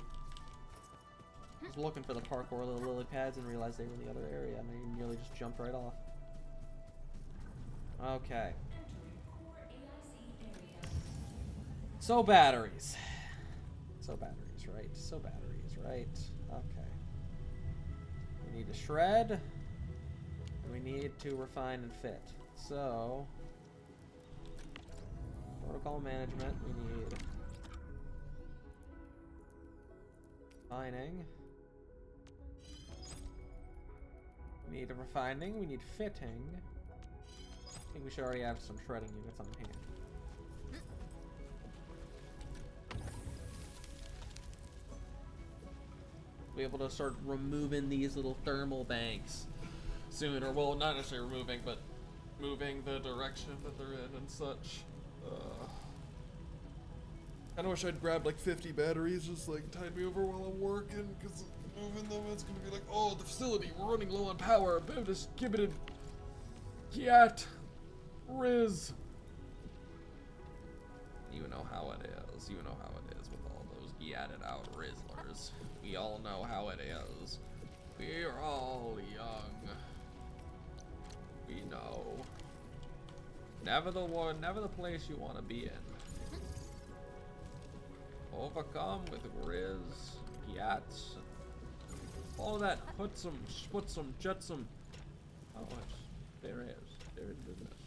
I was looking for the parkour little lily pads and realized they were in the other area, and I nearly just jumped right off. Okay. So batteries. So batteries, right? So batteries, right? Okay. We need to shred. And we need to refine and fit. So, protocol management, we need refining. We need refining, we need fitting. I think we should already have some shredding units on hand. Be able to start removing these little thermal banks soon, or well, not necessarily removing, but moving the direction that they're in and such. Kinda wish I'd grabbed like 50 batteries, just like tide me over while I'm working, because moving them, it's gonna be like, oh, the facility, we're running low on power, better just give it a Giat Riz. You know how it is. You know how it is with all those Giatted out Rizzlers. We all know how it is. We're all young. We know. Never the place you want to be in. Overcome with Riz, Giats, all that. Put some, jetsam. Oh, there is business.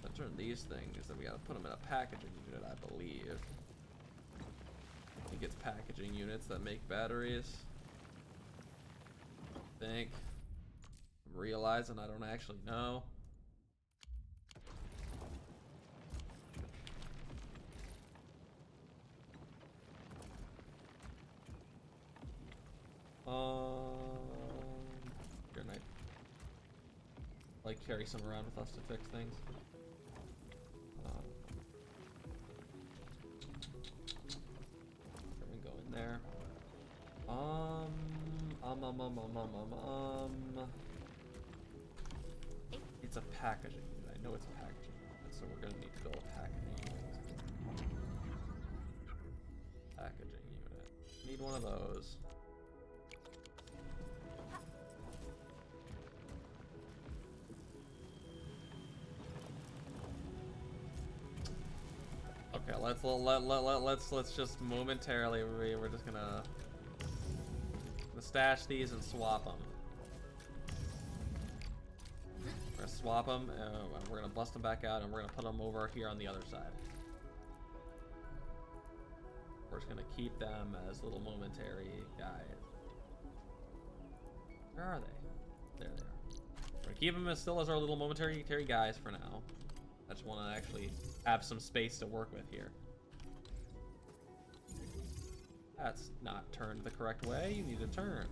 I turn these things, then we gotta put them in a packaging unit, I believe. I think it's packaging units that make batteries. I think. I'm realizing I don't actually know. Good night. Like carry some around with us to fix things. Go in there. It's a packaging unit. I know it's a packaging unit, so we're gonna need to build a packaging unit. Packaging unit. Need one of those. Okay, let's just momentarily we're just gonna stash these and swap them. We're gonna swap them, and we're gonna bust them back out, and we're gonna put them over here on the other side. We're just gonna keep them as little momentary guys. Where are they? There they are. We're gonna keep them still as our little momentary guys for now. I just want to actually have some space to work with here. That's not turned the correct way. You need to turn.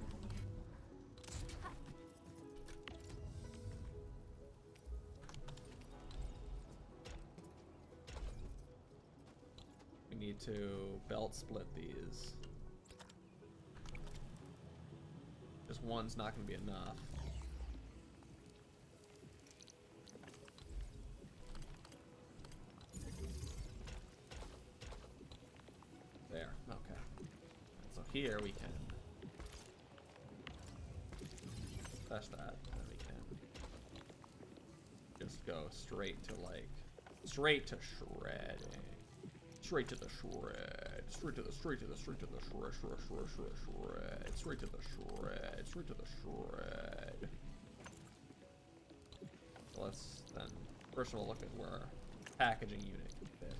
We need to belt split these. Just one's not going to be enough. There, okay. So here we can touch that, and we can just go straight to shredding. Straight to the shred. Straight to the shred. Straight to the shred. Straight to the shred. So let's then first of all look at where our packaging unit can fit.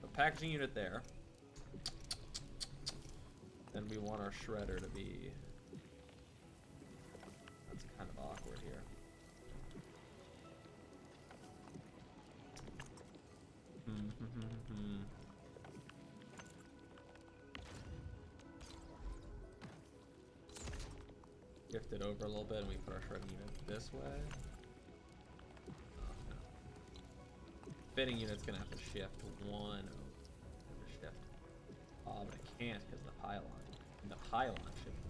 The packaging unit there. Then we want our shredder to be. That's kind of awkward here. Shift it over a little bit and we put our shredding unit this way. Oh, no. Fitting unit's gonna have to shift one over. Shift. Oh, but I can't because of the pylon. And the pylon shifts.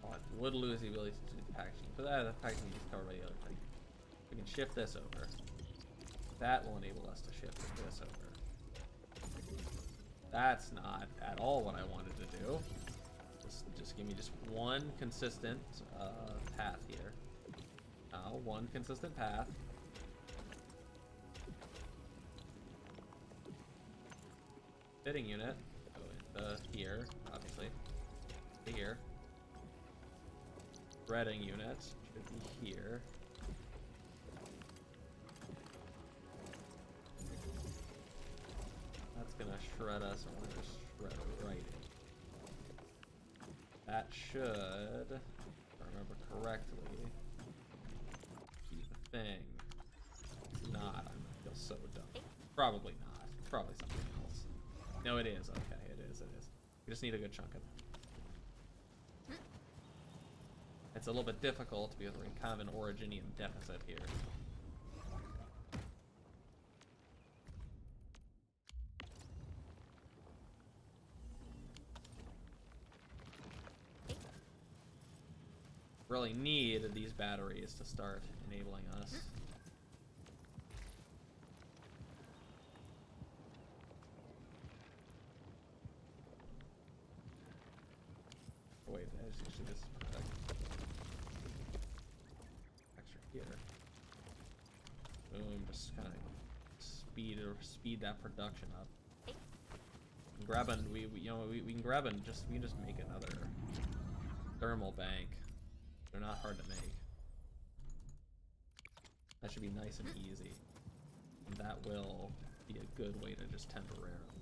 Oh, I would lose the ability to do the packaging, but the packaging is covered by the other thing. We can shift this over. That will enable us to shift this over. That's not at all what I wanted to do. Just give me just one consistent path here. Now, one consistent path. Fitting unit. Go into here, obviously. To here. Threading unit should be here. That's gonna shred us, and we're gonna shred it right in. That should, if I remember correctly, be the thing. It's not. I'm gonna feel so dumb. Probably not. Probably something else. No, it is. Okay, it is. It is. We just need a good chunk of it. It's a little bit difficult because we're in kind of an originium deficit here. Really need these batteries to start enabling us. Oh, wait, actually this is perfect. Extra here. Boom, just kind of speed that production up. Grab and we can grab and we can just make another thermal bank. They're not hard to make. That should be nice and easy. And that will be a good way to just temporarily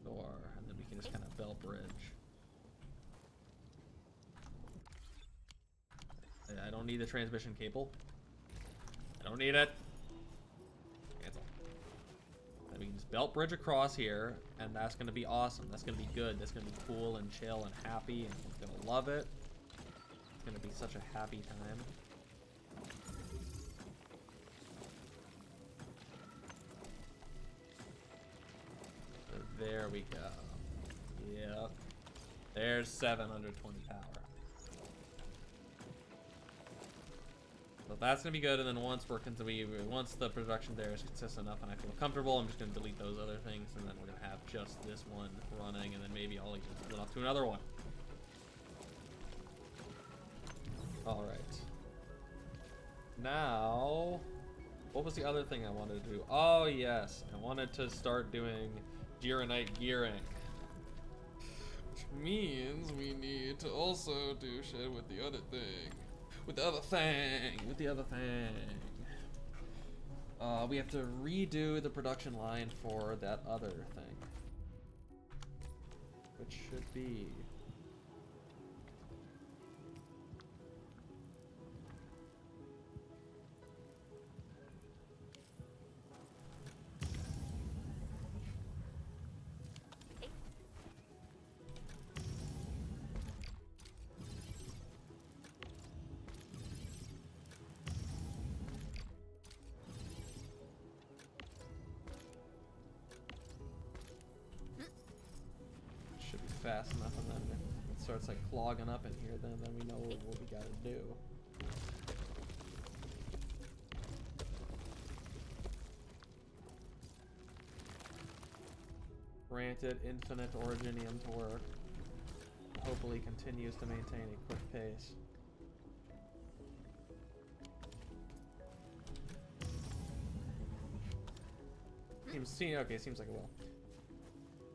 store, and then we can just kind of belt bridge. I don't need the transmission cable. I don't need it. Cancel. And we can just belt bridge across here, and that's gonna be awesome. That's gonna be good. That's gonna be cool and chill and happy, and we're gonna love it. It's gonna be such a happy time. So there we go. Yep. There's 720 power. So that's gonna be good, and then once once the production there is consistent enough and I feel comfortable, I'm just gonna delete those other things, and then we're gonna have just this one running, and then maybe I'll even split up to another one. All right. Now, what was the other thing I wanted to do? Oh yes, I wanted to start doing Arknight gearing, which means we need to also do shit with the other thing. With the other thing. We have to redo the production line for that other thing, which should be fast enough, and then it starts like clogging up in here, then we know what we gotta do. Granted infinite originium to work. Hopefully continues to maintain a quick pace. Seems like it will.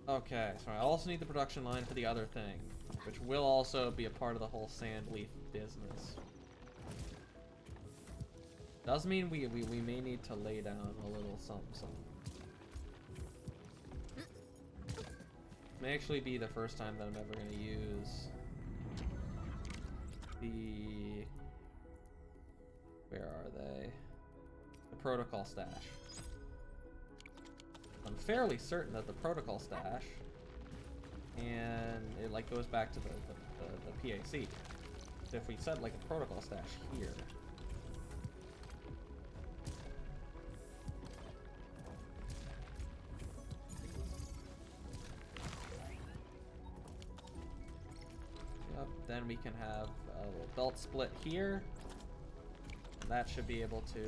Okay, so I also need the production line for the other thing, which will also be a part of the whole sand leaf business. Does mean we may need to lay down a little something. May actually be the first time that I'm ever going to use the... Where are they? The protocol stash. I'm fairly certain that the protocol stash, and it like goes back to the PAC. So if we set like a protocol stash here, yep, then we can have a little belt split here. And that should be able to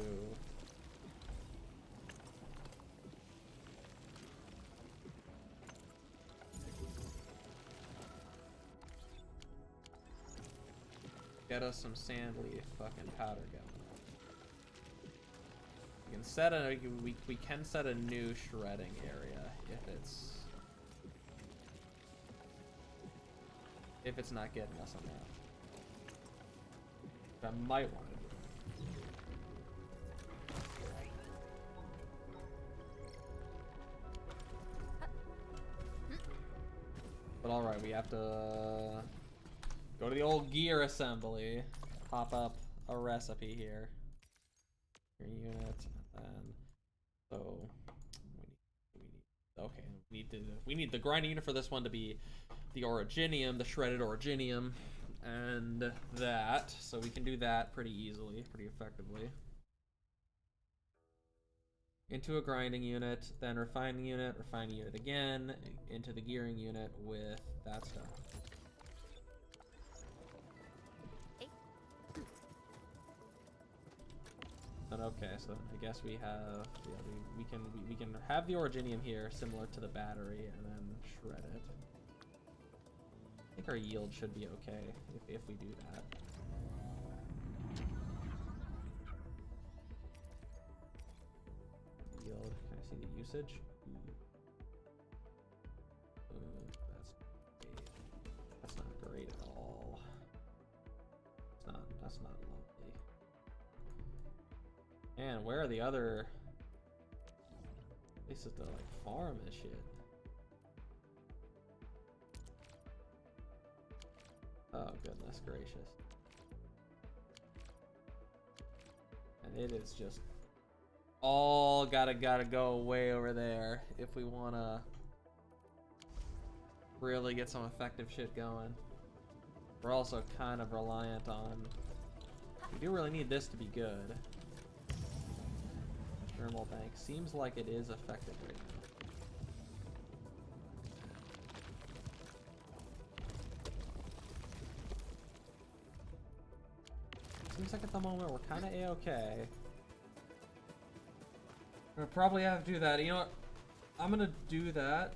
get us some sand leaf fucking powder going. We can set a we can set a new shredding area if it's not getting us enough. I might want to do it. But alright, we have to go to the old gear assembly, pop up a recipe here. Your unit, and so we need the grinding unit for this one to be the originium, the shredded originium, and that. So we can do that pretty easily, pretty effectively. Into a grinding unit, then refining unit again, into the gearing unit with that stuff. Okay, so I guess we have, yeah, we can have the originium here, similar to the battery, and then shred it. I think our yield should be okay if we do that. Yield, can I see the usage? That's not great at all. That's not lovely. Man, where are the other places to like farm and shit? Oh goodness gracious. And it is just all gotta go way over there if we wanna really get some effective shit going. We're also kind of reliant on, we do really need this to be good. Thermal bank seems like it is effective right now. Seems like at the moment we're kind of a-okay. We'll probably have to do that. You know what? I'm gonna do that.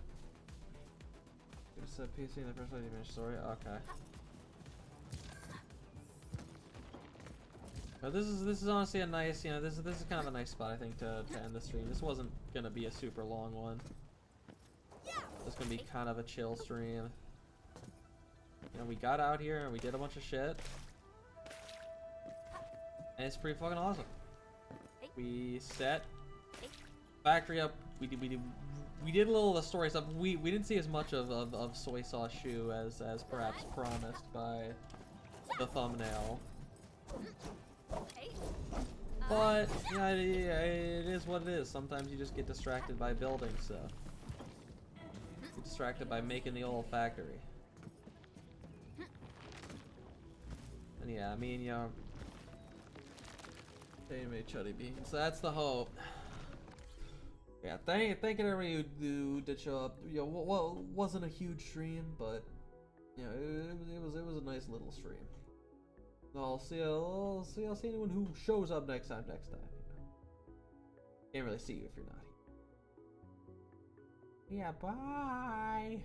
It's a PC in the first image story. Okay. But this is honestly a nice, you know, this is kind of a nice spot I think to end the stream. This wasn't gonna be a super long one. It's gonna be kind of a chill stream. You know, we got out here and we did a bunch of shit. And it's pretty fucking awesome. We set factory up. We did a little of the story stuff. We didn't see as much of Soy Sauce Sui as perhaps promised by the thumbnail. But yeah, it is what it is. Sometimes you just get distracted by building stuff. Get distracted by making the old factory. And yeah, I mean, you know, they made chuddy beans. That's the hope. Yeah, thank everybody who did show up. You know, well, it wasn't a huge stream, but you know, it was a nice little stream. I'll see anyone who shows up next time. Can't really see you if you're not Yeah, bye.